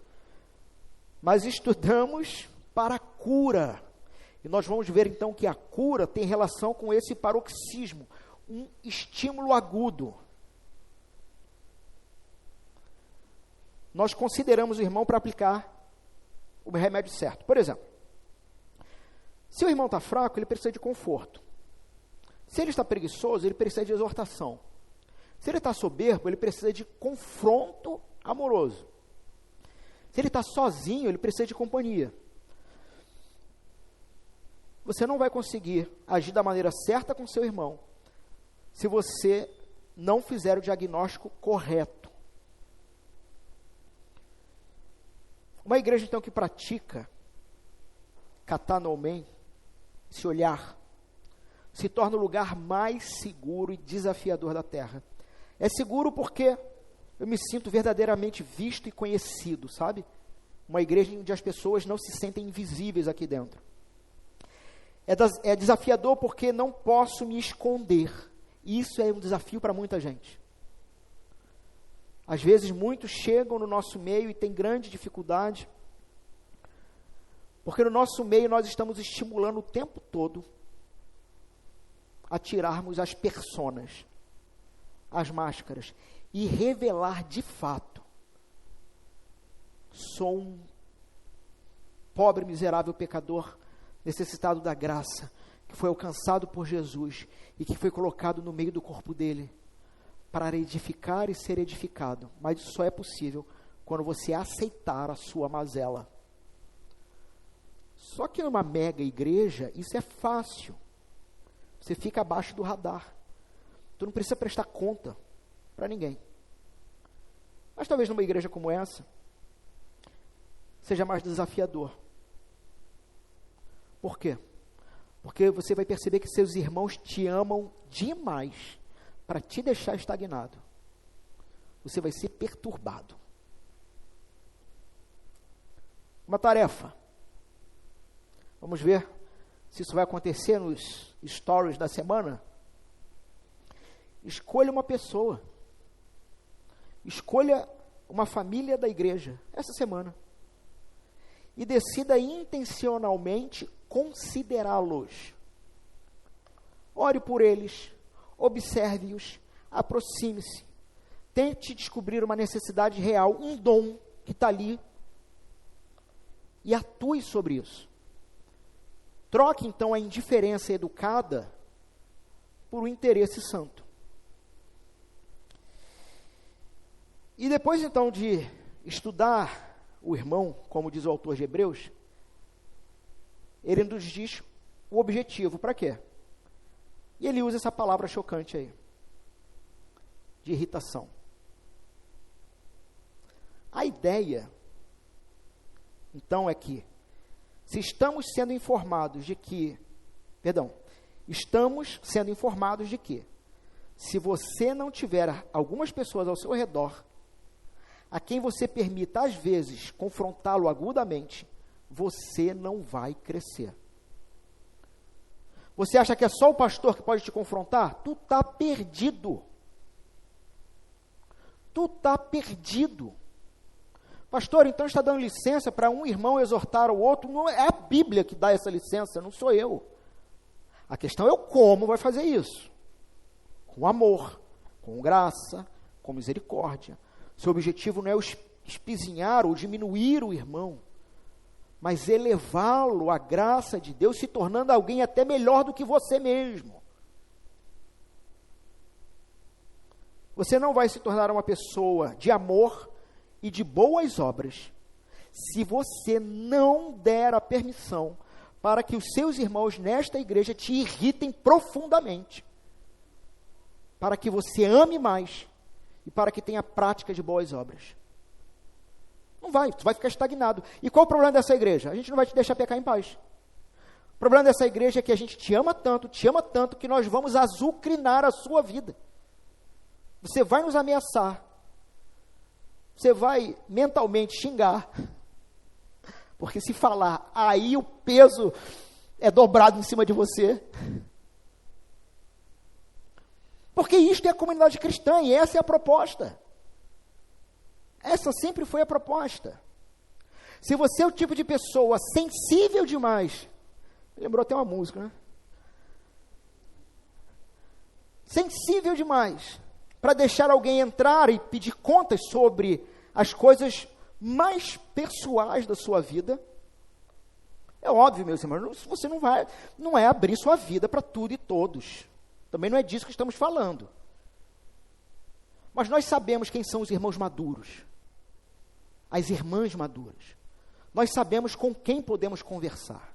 Mas estudamos para a cura. E nós vamos ver então que a cura tem relação com esse paroxismo, um estímulo agudo. Nós consideramos o irmão para aplicar o remédio certo. Por exemplo, se o irmão está fraco, ele precisa de conforto. Se ele está preguiçoso, ele precisa de exortação. Se ele está soberbo, ele precisa de confronto amoroso. Se ele está sozinho, ele precisa de companhia. Você não vai conseguir agir da maneira certa com seu irmão se você não fizer o diagnóstico correto. Uma igreja, então, que pratica katanoumen, esse olhar, se torna o lugar mais seguro e desafiador da terra. É seguro porque eu me sinto verdadeiramente visto e conhecido, sabe? Uma igreja onde as pessoas não se sentem invisíveis aqui dentro. É desafiador porque não posso me esconder. E isso é um desafio para muita gente. Às vezes, muitos chegam no nosso meio e têm grande dificuldade, porque no nosso meio nós estamos estimulando o tempo todo a tirarmos as personas, as máscaras, e revelar de fato: sou um pobre, miserável pecador, necessitado da graça, que foi alcançado por Jesus e que foi colocado no meio do corpo dele, para edificar e ser edificado. Mas isso só é possível quando você aceitar a sua mazela. Só que numa mega igreja, isso é fácil. Você fica abaixo do radar. Tu não precisa prestar conta para ninguém. Mas talvez numa igreja como essa, seja mais desafiador. Por quê? Porque você vai perceber que seus irmãos te amam demais para te deixar estagnado. você vai ser perturbado. Uma tarefa. Vamos ver se isso vai acontecer nos stories da semana. Escolha uma pessoa. Escolha uma família da igreja essa semana. E decida intencionalmente considerá-los. Ore por eles, observe-os, aproxime-se. Tente descobrir uma necessidade real, um dom que está ali. E atue sobre isso. Troque, então, a indiferença educada por um interesse santo. E depois, então, de estudar o irmão, como diz o autor de Hebreus, ele nos diz o objetivo, para quê? E ele usa essa palavra chocante aí, de irritação. A ideia, então, é que, se estamos sendo informados de que, se você não tiver algumas pessoas ao seu redor, a quem você permita, às vezes, confrontá-lo agudamente, você não vai crescer. Você acha que é só o pastor que pode te confrontar? Tu está perdido. Tu está perdido. Pastor, então está dando licença para um irmão exortar o outro? Não é a Bíblia que dá essa licença, não sou eu. A questão é o como vai fazer isso. Com amor, com graça, com misericórdia. Seu objetivo não é espizinhar ou diminuir o irmão, mas elevá-lo à graça de Deus, se tornando alguém até melhor do que você mesmo. Você não vai se tornar uma pessoa de amor e de boas obras, se você não der a permissão para que os seus irmãos nesta igreja te irritem profundamente, para que você ame mais e para que tenha prática de boas obras. Não vai, tu vai ficar estagnado. E qual o problema dessa igreja? A gente não vai te deixar pecar em paz. O problema dessa igreja é que a gente te ama tanto, que nós vamos azucrinar a sua vida. Você vai nos ameaçar. Você vai mentalmente xingar. Porque se falar, aí o peso é dobrado em cima de você. Porque isto é a comunidade cristã e essa é a proposta. Essa sempre foi a proposta. Se você é o tipo de pessoa sensível demais, lembrou até uma música, né? Sensível demais, para deixar alguém entrar e pedir contas sobre as coisas mais pessoais da sua vida, é óbvio, meus irmãos, você não é abrir sua vida para tudo e todos. Também não é disso que estamos falando. Mas nós sabemos quem são os irmãos maduros, as irmãs maduras. Nós sabemos com quem podemos conversar.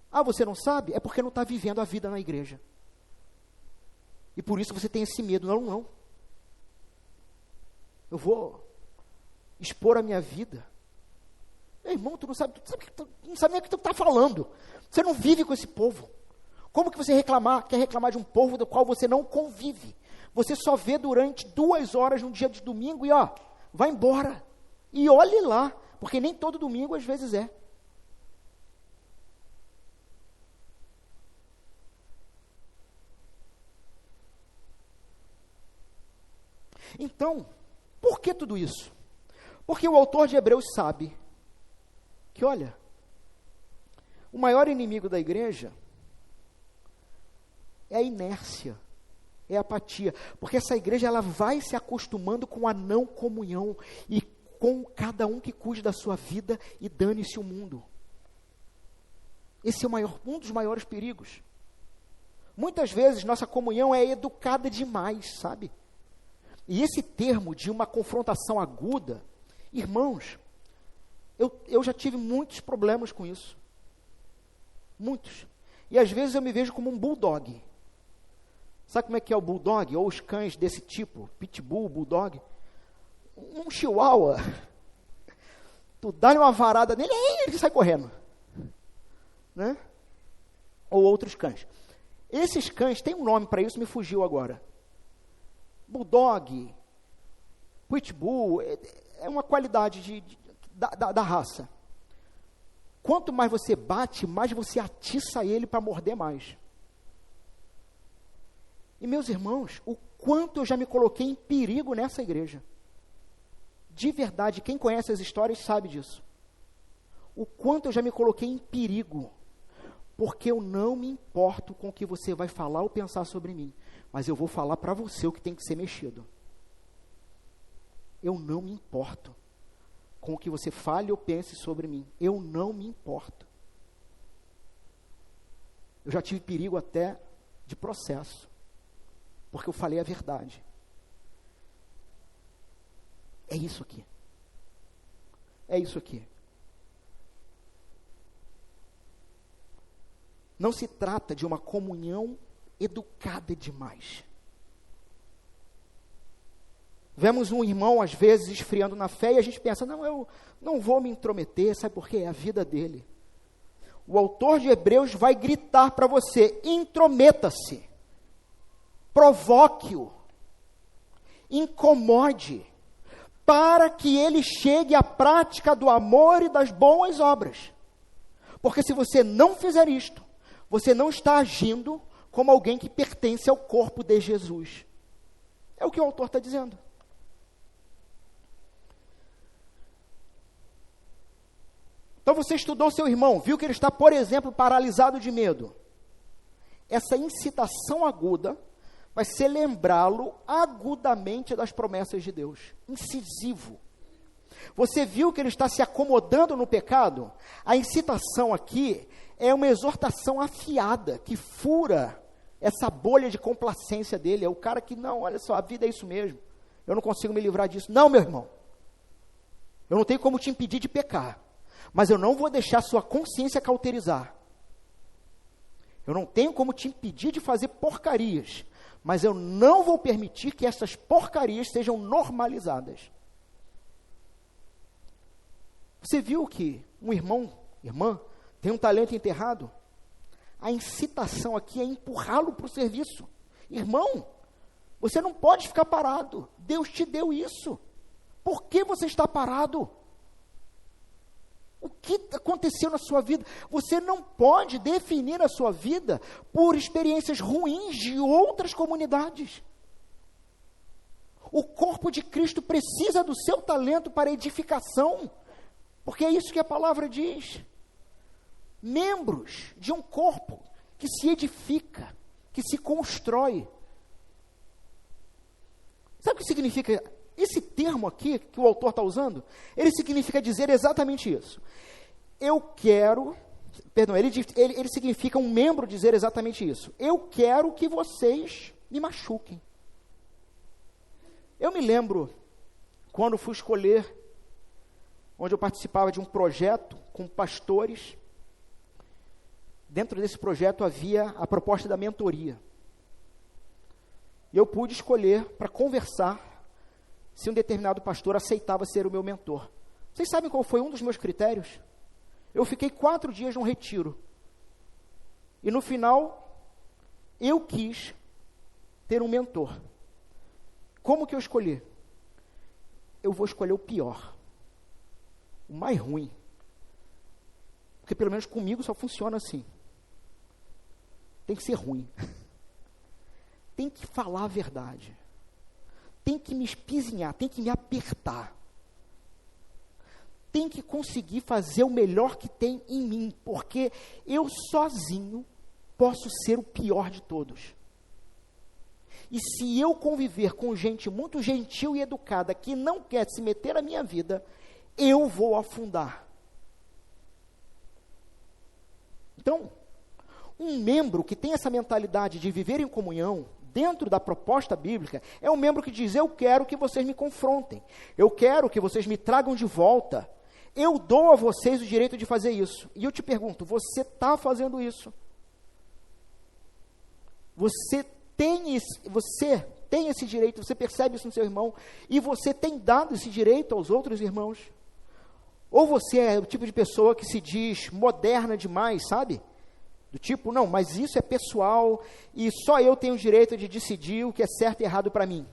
Ah, você não sabe? É porque não está vivendo a vida na igreja. E por isso você tem esse medo. Não. Eu vou expor a minha vida. Meu irmão, tu não sabe nem o que tu está falando. Você não vive com esse povo. Como que você quer reclamar de um povo do qual você não convive? Você só vê durante 2 horas no dia de domingo e vai embora. E olhe lá, porque nem todo domingo às vezes é. Então, por que tudo isso? Porque o autor de Hebreus sabe que, olha, o maior inimigo da igreja é a inércia, é a apatia, porque essa igreja ela vai se acostumando com a não comunhão e com cada um que cuide da sua vida e dane-se o mundo. Esse é um dos maiores perigos. Muitas vezes nossa comunhão é educada demais, sabe? E esse termo de uma confrontação aguda, irmãos, eu já tive muitos problemas com isso. Muitos. E às vezes eu me vejo como um bulldog. Sabe como é que é o bulldog? Ou os cães desse tipo, pitbull, bulldog? Um chihuahua. Tu dá-lhe uma varada nele, ele sai correndo. Né? Ou outros cães. Esses cães, tem um nome para isso, me fugiu agora. Bulldog, Pitbull é uma qualidade da raça. Quanto mais você bate, mais você atiça ele para morder mais. E meus irmãos, o quanto eu já me coloquei em perigo nessa igreja. De verdade, quem conhece as histórias sabe disso. O quanto eu já me coloquei em perigo. Porque eu não me importo com o que você vai falar ou pensar sobre mim. Mas eu vou falar para você o que tem que ser mexido. Eu não me importo com o que você fale ou pense sobre mim. Eu não me importo. Eu já tive perigo até de processo. Porque eu falei a verdade. É isso aqui. É isso aqui. Não se trata de uma comunhão educada demais. Vemos um irmão, às vezes, esfriando na fé, e a gente pensa, não, eu não vou me intrometer, sabe por quê? É a vida dele. O autor de Hebreus vai gritar para você, intrometa-se, provoque-o, incomode, para que ele chegue à prática do amor e das boas obras. Porque se você não fizer isto, você não está agindo como alguém que pertence ao corpo de Jesus. É o que o autor está dizendo. Então você estudou seu irmão, viu que ele está, por exemplo, paralisado de medo. Essa incitação aguda vai ser lembrá-lo agudamente das promessas de Deus. Incisivo. Você viu que ele está se acomodando no pecado? A incitação aqui é uma exortação afiada, que fura essa bolha de complacência dele. É o cara que, não, olha só, a vida é isso mesmo. Eu não consigo me livrar disso. Não, meu irmão. Eu não tenho como te impedir de pecar. Mas eu não vou deixar sua consciência cauterizar. Eu não tenho como te impedir de fazer porcarias. Mas eu não vou permitir que essas porcarias sejam normalizadas. Você viu que um irmã, tem um talento enterrado? A incitação aqui é empurrá-lo para o serviço. Irmão, você não pode ficar parado. Deus te deu isso. Por que você está parado? O que aconteceu na sua vida? Você não pode definir a sua vida por experiências ruins de outras comunidades. O corpo de Cristo precisa do seu talento para edificação, porque é isso que a palavra diz. Membros de um corpo que se edifica, que se constrói. Sabe o que significa? Esse termo aqui, que o autor está usando, ele significa dizer exatamente isso. Ele significa um membro dizer exatamente isso. Eu quero que vocês me machuquem. Eu me lembro, quando fui escolher, onde eu participava de um projeto com pastores. Dentro desse projeto havia a proposta da mentoria. E eu pude escolher para conversar se um determinado pastor aceitava ser o meu mentor. Vocês sabem qual foi um dos meus critérios? Eu fiquei 4 dias num retiro. E no final, eu quis ter um mentor. Como que eu escolhi? Eu vou escolher o pior. O mais ruim. Porque pelo menos comigo só funciona assim. Tem que ser ruim. Tem que falar a verdade. Tem que me espizinhar, tem que me apertar. Tem que conseguir fazer o melhor que tem em mim, porque eu sozinho posso ser o pior de todos. E se eu conviver com gente muito gentil e educada, que não quer se meter na minha vida, eu vou afundar. Então, um membro que tem essa mentalidade de viver em comunhão, dentro da proposta bíblica, é um membro que diz, eu quero que vocês me confrontem, eu quero que vocês me tragam de volta, eu dou a vocês o direito de fazer isso. E eu te pergunto, você está fazendo isso? Você tem esse direito, você percebe isso no seu irmão, e você tem dado esse direito aos outros irmãos? Ou você é o tipo de pessoa que se diz moderna demais, sabe? Do tipo, não, mas isso é pessoal e só eu tenho o direito de decidir o que é certo e errado para mim.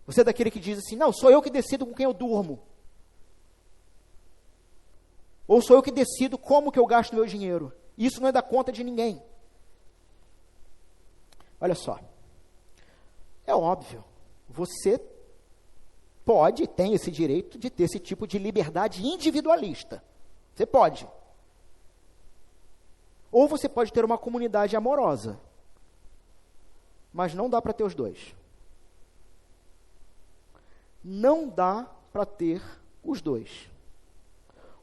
Você é daquele que diz assim, não, sou eu que decido com quem eu durmo. Ou sou eu que decido como que eu gasto meu dinheiro. Isso não é da conta de ninguém. Olha só. É óbvio, você pode, tem esse direito de ter esse tipo de liberdade individualista. Você pode. Ou você pode ter uma comunidade amorosa. Mas não dá para ter os dois. Não dá para ter os dois.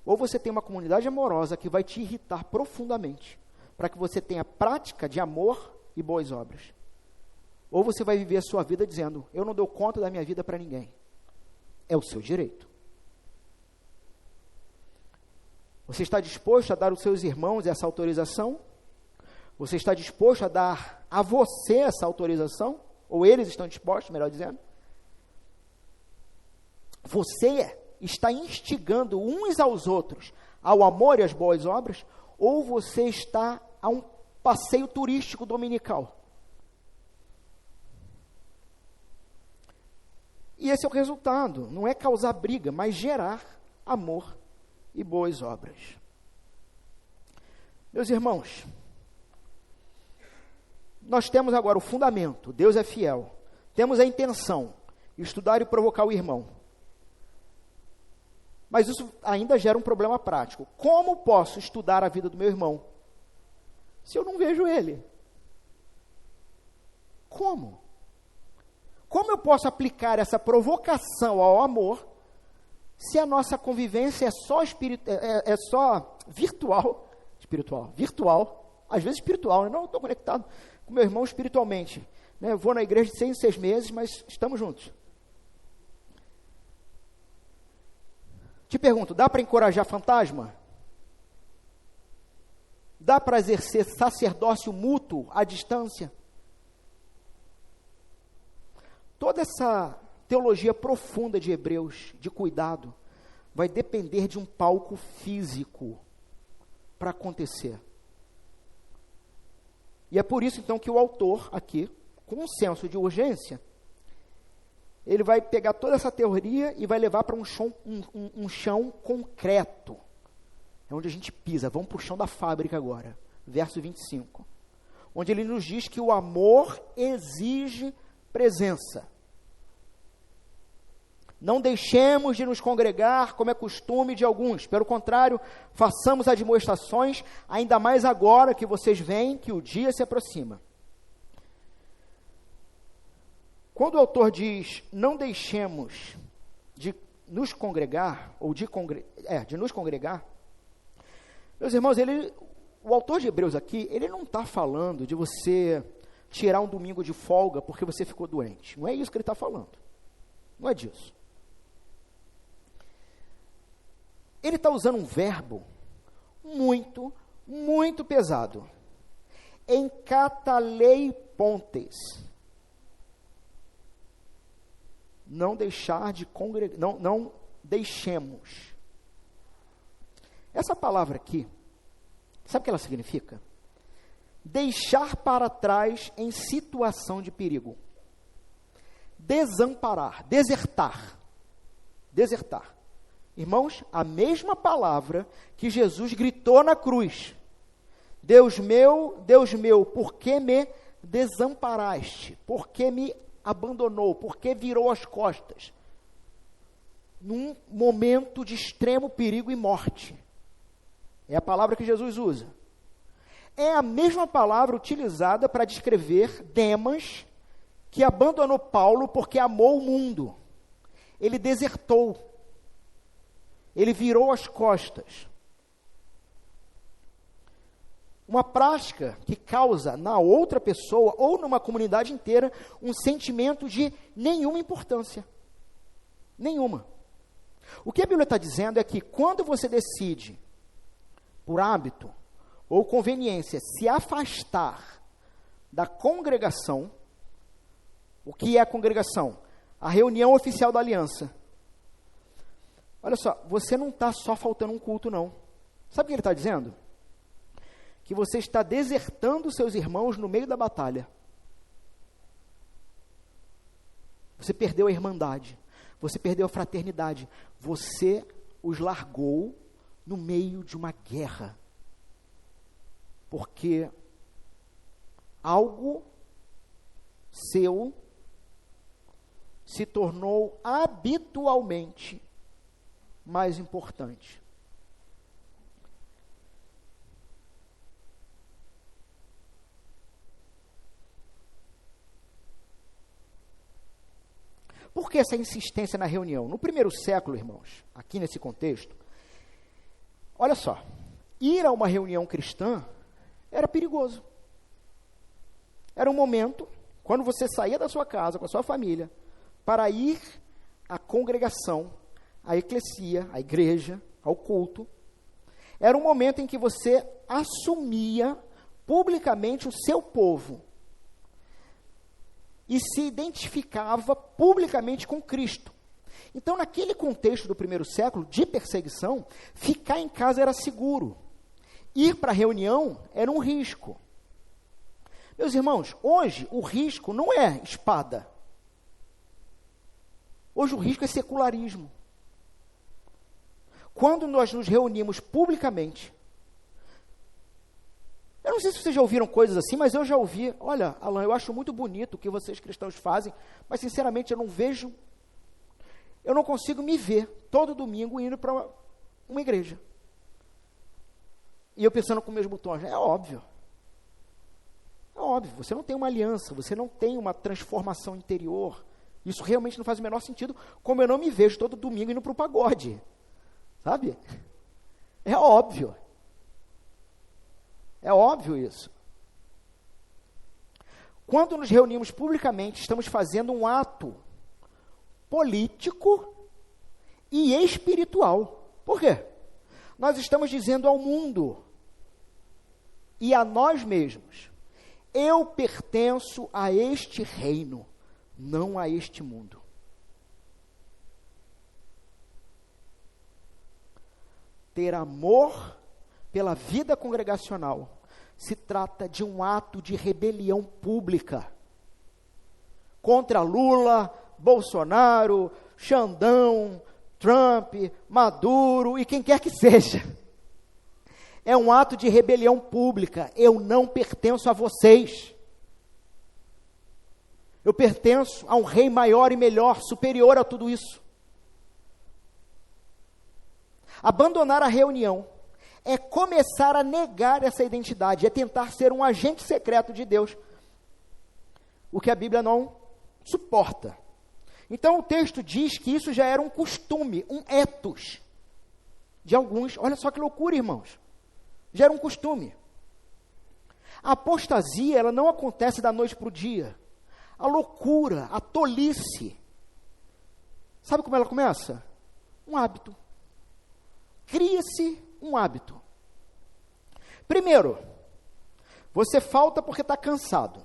Ou você tem uma comunidade amorosa que vai te irritar profundamente, para que você tenha prática de amor e boas obras. Ou você vai viver a sua vida dizendo, eu não dou conta da minha vida para ninguém. É o seu direito. Você está disposto a dar aos seus irmãos essa autorização? Você está disposto a dar a você essa autorização? Ou eles estão dispostos, melhor dizendo? Você está instigando uns aos outros ao amor e às boas obras? Ou você está a um passeio turístico dominical? E esse é o resultado, não é causar briga, mas gerar amor e boas obras. Meus irmãos, nós temos agora o fundamento, Deus é fiel. Temos a intenção, estudar e provocar o irmão. Mas isso ainda gera um problema prático. Como posso estudar a vida do meu irmão se eu não vejo ele? Como? Como eu posso aplicar essa provocação ao amor se a nossa convivência é só virtual, às vezes espiritual, né? Não, estou conectado com meu irmão espiritualmente, né? Eu vou na igreja de 6 em 6 meses, mas estamos juntos. Te pergunto, dá para encorajar fantasma? Dá para exercer sacerdócio mútuo à distância? Toda essa teologia profunda de Hebreus, de cuidado, vai depender de um palco físico para acontecer. E é por isso, então, que o autor aqui, com um senso de urgência, ele vai pegar toda essa teoria e vai levar para um chão concreto. É onde a gente pisa. Vamos para o chão da fábrica agora. Verso 25. Onde ele nos diz que o amor exige presença. Não deixemos de nos congregar, como é costume de alguns. Pelo contrário, façamos admoestações, ainda mais agora que vocês veem que o dia se aproxima. Quando o autor diz, não deixemos de nos congregar, ou de nos congregar, meus irmãos, o autor de Hebreus aqui, ele não está falando de você tirar um domingo de folga porque você ficou doente. Não é isso que ele está falando. Não é disso. Ele está usando um verbo muito, muito pesado. Enkatalei pontes. Não deixar de congregar, não deixemos. Essa palavra aqui, sabe o que ela significa? Deixar para trás em situação de perigo. Desamparar, desertar. Desertar. Irmãos, a mesma palavra que Jesus gritou na cruz. Deus meu, por que me desamparaste? Por que me abandonou? Por que virou as costas? Num momento de extremo perigo e morte. É a palavra que Jesus usa. É a mesma palavra utilizada para descrever Demas, que abandonou Paulo porque amou o mundo. Ele desertou. Ele virou as costas. Uma prática que causa na outra pessoa ou numa comunidade inteira um sentimento de nenhuma importância. Nenhuma. O que a Bíblia está dizendo é que quando você decide, por hábito ou conveniência, se afastar da congregação, o que é a congregação? A reunião oficial da aliança. Olha só, você não está só faltando um culto, não. Sabe o que ele está dizendo? Que você está desertando seus irmãos no meio da batalha. Você perdeu a irmandade. Você perdeu a fraternidade. Você os largou no meio de uma guerra. Porque algo seu se tornou habitualmente mais importante. Por que essa insistência na reunião? No primeiro século, irmãos, aqui nesse contexto, olha só, ir a uma reunião cristã era perigoso. Era um momento, quando você saía da sua casa, com a sua família, para ir à congregação, à eclesia, à igreja, ao culto, era um momento em que você assumia publicamente o seu povo e se identificava publicamente com Cristo. Então, naquele contexto do primeiro século, de perseguição, ficar em casa era seguro. Ir para a reunião era um risco. Meus irmãos, hoje o risco não é espada. Hoje o risco é secularismo. Quando nós nos reunimos publicamente, eu não sei se vocês já ouviram coisas assim, mas eu já ouvi. Olha, Alan, eu acho muito bonito o que vocês cristãos fazem, mas sinceramente eu não consigo me ver todo domingo indo para uma igreja. E eu pensando com meus botões, é óbvio, você não tem uma aliança, você não tem uma transformação interior, isso realmente não faz o menor sentido, como eu não me vejo todo domingo indo para o pagode, sabe? É óbvio isso. Quando nos reunimos publicamente, estamos fazendo um ato político e espiritual. Por quê? Nós estamos dizendo ao mundo e a nós mesmos, eu pertenço a este reino, não a este mundo. Ter amor pela vida congregacional se trata de um ato de rebelião pública contra Lula, Bolsonaro, Xandão, Trump, Maduro e quem quer que seja. É um ato de rebelião pública. Eu não pertenço a vocês. Eu pertenço a um rei maior e melhor, superior a tudo isso. Abandonar a reunião é começar a negar essa identidade, é tentar ser um agente secreto de Deus, o que a Bíblia não suporta. Então o texto diz que isso já era um costume, um ethos de alguns. Olha só que loucura, irmãos. Já era um costume. A apostasia, ela não acontece da noite para o dia. A loucura, a tolice, sabe como ela começa? Um hábito. Cria-se um hábito. Primeiro, você falta porque está cansado.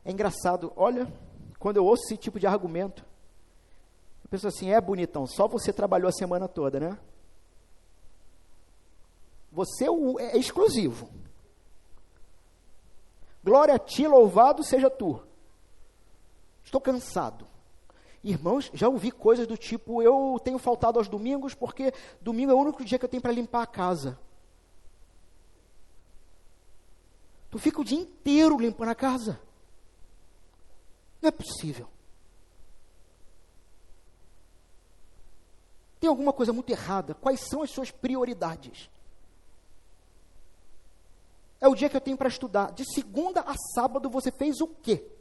É engraçado, olha, quando eu ouço esse tipo de argumento, eu penso assim, bonitão, só você trabalhou a semana toda, né? Você é exclusivo. Glória a ti, louvado seja tu. Estou cansado. Irmãos, já ouvi coisas do tipo, eu tenho faltado aos domingos porque domingo é o único dia que eu tenho para limpar a casa. Tu fica o dia inteiro limpando a casa? Não é possível. Tem alguma coisa muito errada. Quais são as suas prioridades? É o dia que eu tenho para estudar. De segunda a sábado você fez o quê?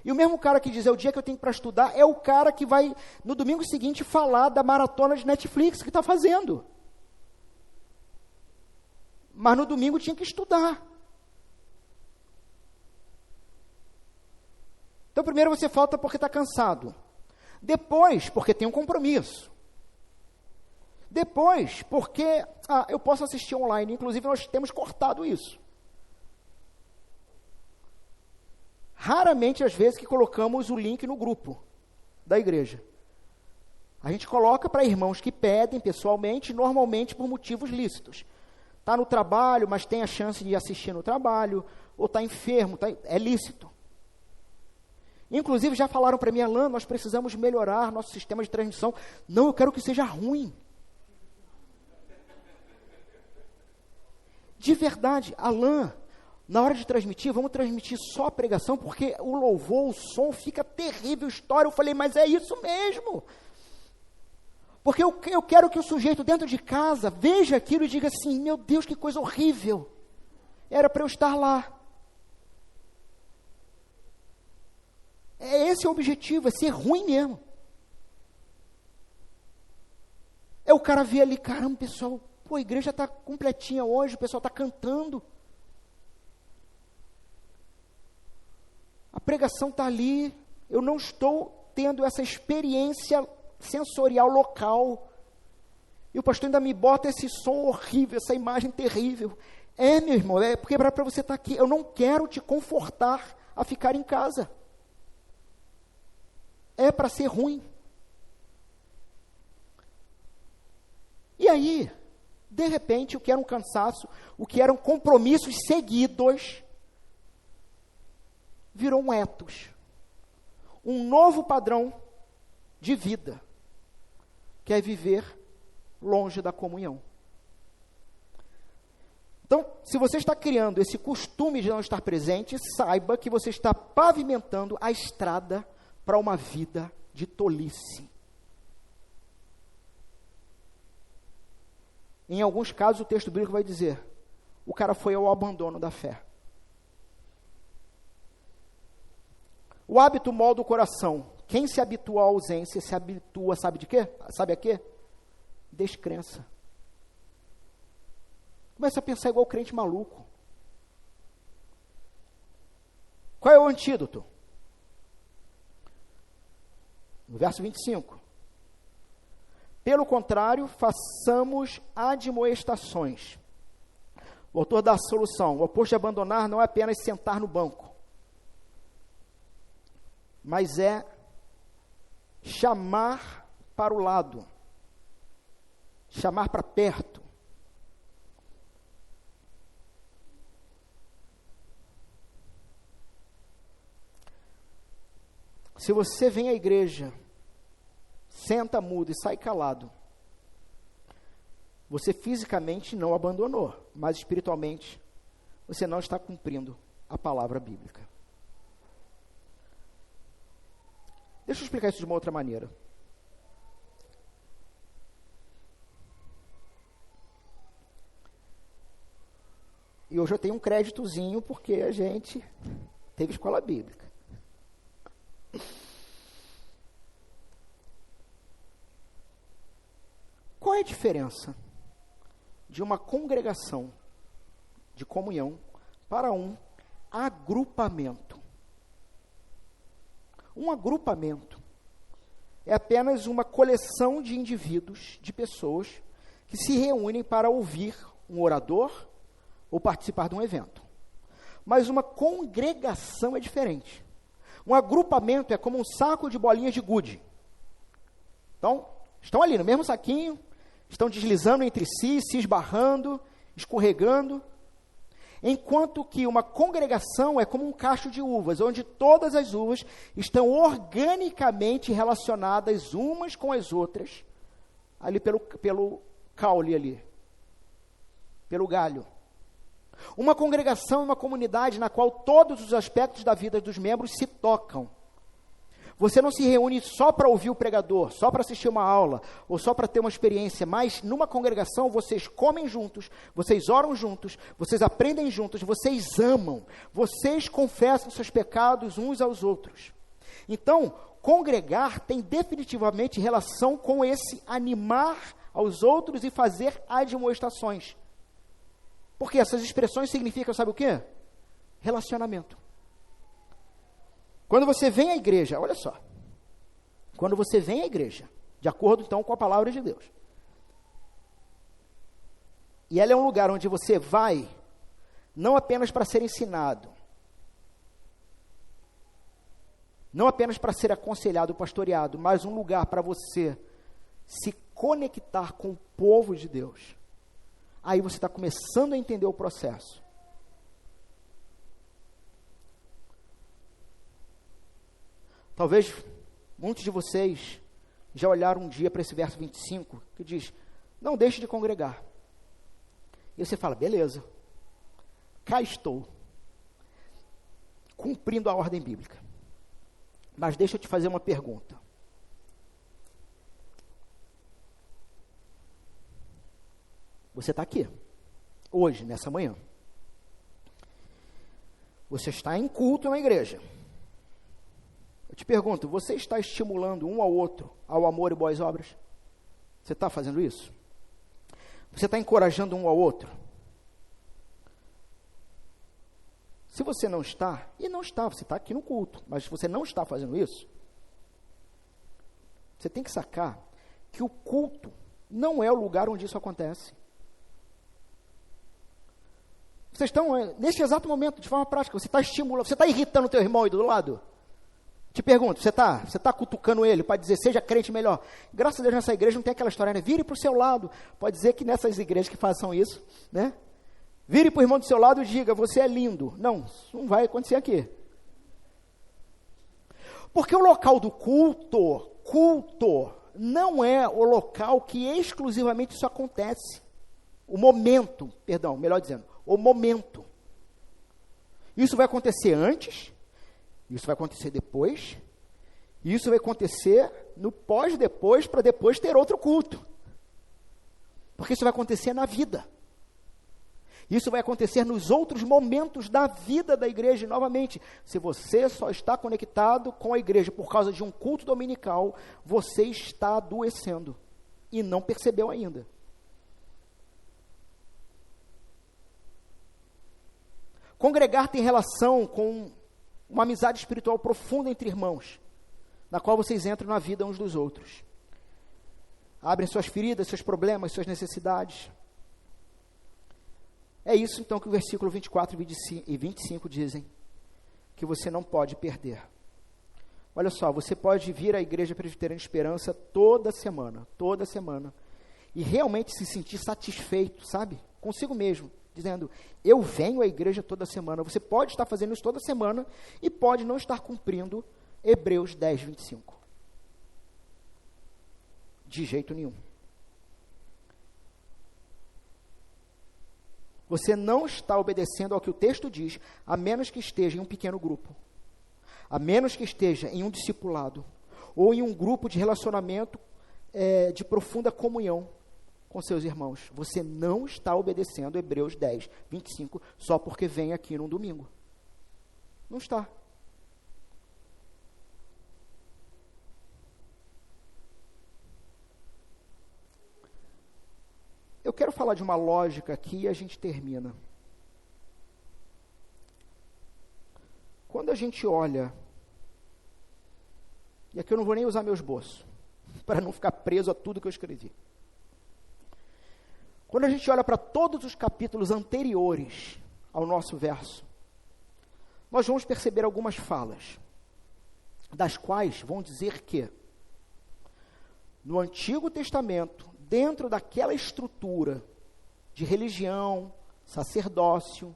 E o mesmo cara que diz, é o dia que eu tenho para estudar, é o cara que vai, no domingo seguinte, falar da maratona de Netflix que está fazendo. Mas no domingo tinha que estudar. Então, primeiro você falta porque está cansado. Depois, porque tem um compromisso. Depois, porque eu posso assistir online. Inclusive, nós temos cortado isso. Raramente, às vezes, que colocamos o link no grupo da igreja. A gente coloca para irmãos que pedem pessoalmente, normalmente por motivos lícitos. Está no trabalho, mas tem a chance de assistir no trabalho, ou está enfermo, é lícito. Inclusive, já falaram para mim, Alan, nós precisamos melhorar nosso sistema de transmissão. Não, eu quero que seja ruim. De verdade, Alan, na hora de transmitir, vamos transmitir só a pregação, porque o louvor, o som fica terrível, história. Eu falei, mas é isso mesmo. Porque eu quero que o sujeito dentro de casa veja aquilo e diga assim, meu Deus, que coisa horrível. Era para eu estar lá. Esse é o objetivo, é ser ruim mesmo. É o cara ver ali, caramba, pessoal, a igreja está completinha hoje, o pessoal está cantando. A pregação está ali, eu não estou tendo essa experiência sensorial local. E o pastor ainda me bota esse som horrível, essa imagem terrível. Meu irmão, é porque para você estar aqui, eu não quero te confortar a ficar em casa. É para ser ruim. E aí, de repente, o que era um cansaço, o que eram compromissos seguidos, virou um ethos. Um novo padrão de vida, que é viver longe da comunhão. Então, se você está criando esse costume de não estar presente, saiba que você está pavimentando a estrada para uma vida de tolice. Em alguns casos, o texto bíblico vai dizer, o cara foi ao abandono da fé. O hábito molda o coração. Quem se habitua à ausência, se habitua, sabe de quê? Sabe a quê? Descrença. Começa a pensar igual crente maluco. Qual é o antídoto? No verso 25. Pelo contrário, façamos admoestações. O autor dá a solução. O oposto de abandonar não é apenas sentar no banco, mas é chamar para o lado, chamar para perto. Se você vem à igreja, senta mudo e sai calado, você fisicamente não abandonou, mas espiritualmente você não está cumprindo a palavra bíblica. Deixa eu explicar isso de uma outra maneira. E hoje eu tenho um créditozinho porque a gente teve escola bíblica. Qual é a diferença de uma congregação de comunhão para um agrupamento? Um agrupamento é apenas uma coleção de indivíduos, de pessoas, que se reúnem para ouvir um orador ou participar de um evento. Mas uma congregação é diferente. Um agrupamento é como um saco de bolinhas de gude. Então, estão ali no mesmo saquinho, estão deslizando entre si, se esbarrando, escorregando. Enquanto que uma congregação é como um cacho de uvas, onde todas as uvas estão organicamente relacionadas umas com as outras, ali pelo caule ali, pelo galho. Uma congregação é uma comunidade na qual todos os aspectos da vida dos membros se tocam. Você não se reúne só para ouvir o pregador, só para assistir uma aula, ou só para ter uma experiência, mas numa congregação vocês comem juntos, vocês oram juntos, vocês aprendem juntos, vocês amam, vocês confessam seus pecados uns aos outros. Então, congregar tem definitivamente relação com esse animar aos outros e fazer admoestações. Porque essas expressões significam, sabe o quê? Relacionamento. Quando você vem à igreja, olha só, quando você vem à igreja, de acordo então com a palavra de Deus, e ela é um lugar onde você vai, não apenas para ser ensinado, não apenas para ser aconselhado, pastoreado, mas um lugar para você se conectar com o povo de Deus, aí você está começando a entender o processo. Talvez muitos de vocês já olharam um dia para esse verso 25, que diz, não deixe de congregar. E você fala, beleza, cá estou, cumprindo a ordem bíblica. Mas deixa eu te fazer uma pergunta. Você está aqui, hoje, nessa manhã. Você está em culto na igreja. Eu te pergunto, você está estimulando um ao outro ao amor e boas obras? Você está fazendo isso? Você está encorajando um ao outro? Se você não está, e não está, você está aqui no culto, mas se você não está fazendo isso, você tem que sacar que o culto não é o lugar onde isso acontece. Vocês estão, neste exato momento, de forma prática, você está estimulando, você está irritando o teu irmão aí do lado? Te pergunto, você está cutucando ele para dizer, seja crente melhor? Graças a Deus nessa igreja não tem aquela história, né? Vire para o seu lado. Pode dizer que nessas igrejas que façam isso, né? Vire para o irmão do seu lado e diga, você é lindo. Não, isso não vai acontecer aqui. Porque o local do culto não é o local que exclusivamente isso acontece. O momento. Isso vai acontecer antes, isso vai acontecer depois, e isso vai acontecer no pós-depois, para depois ter outro culto. Porque isso vai acontecer na vida. Isso vai acontecer nos outros momentos da vida da igreja. E, novamente, se você só está conectado com a igreja por causa de um culto dominical, você está adoecendo e não percebeu ainda. Congregar tem relação com uma amizade espiritual profunda entre irmãos, na qual vocês entram na vida uns dos outros. Abrem suas feridas, seus problemas, suas necessidades. É isso então que o versículo 24 e 25 dizem, que você não pode perder. Olha só, você pode vir à Igreja Presbiteriana Esperança toda semana, e realmente se sentir satisfeito, sabe? Consigo mesmo, dizendo, eu venho à igreja toda semana. Você pode estar fazendo isso toda semana e pode não estar cumprindo Hebreus 10, 25. De jeito nenhum. Você não está obedecendo ao que o texto diz, a menos que esteja em um pequeno grupo, a menos que esteja em um discipulado, ou em um grupo de relacionamento de profunda comunhão com seus irmãos. Você não está obedecendo Hebreus 10, 25, só porque vem aqui num domingo. Não está. Eu quero falar de uma lógica aqui e a gente termina. Quando a gente olha, e aqui eu não vou nem usar meu esboço, para não ficar preso a tudo que eu escrevi. Quando a gente olha para todos os capítulos anteriores ao nosso verso, nós vamos perceber algumas falas, das quais vão dizer que, no Antigo Testamento, dentro daquela estrutura de religião, sacerdócio,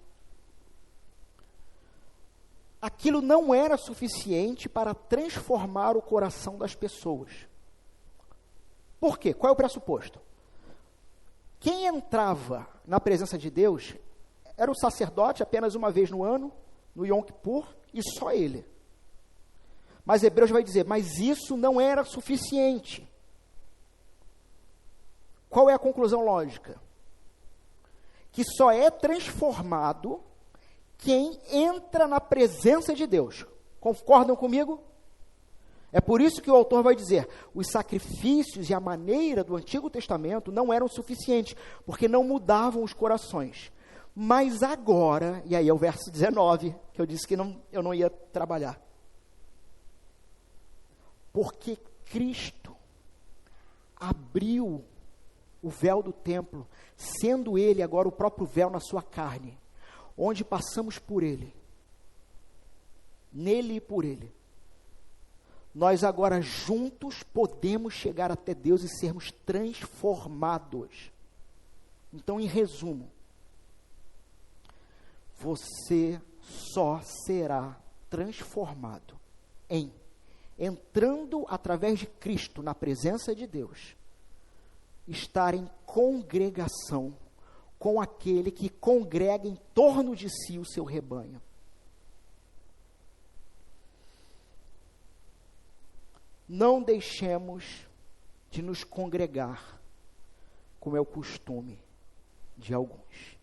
aquilo não era suficiente para transformar o coração das pessoas. Por quê? Qual é o pressuposto? Quem entrava na presença de Deus era o sacerdote apenas uma vez no ano, no Yom Kippur, e só ele. Mas Hebreus vai dizer, mas isso não era suficiente. Qual é a conclusão lógica? Que só é transformado quem entra na presença de Deus. Concordam comigo? É por isso que o autor vai dizer, os sacrifícios e a maneira do Antigo Testamento não eram suficientes, porque não mudavam os corações. Mas agora, e aí é o verso 19, que eu disse que eu não ia trabalhar. Porque Cristo abriu o véu do templo, sendo ele agora o próprio véu na sua carne, onde passamos por ele, nele e por ele. Nós agora juntos podemos chegar até Deus e sermos transformados. Então, em resumo, você só será transformado entrando através de Cristo na presença de Deus, estar em congregação com aquele que congrega em torno de si o seu rebanho. Não deixemos de nos congregar, como é o costume de alguns.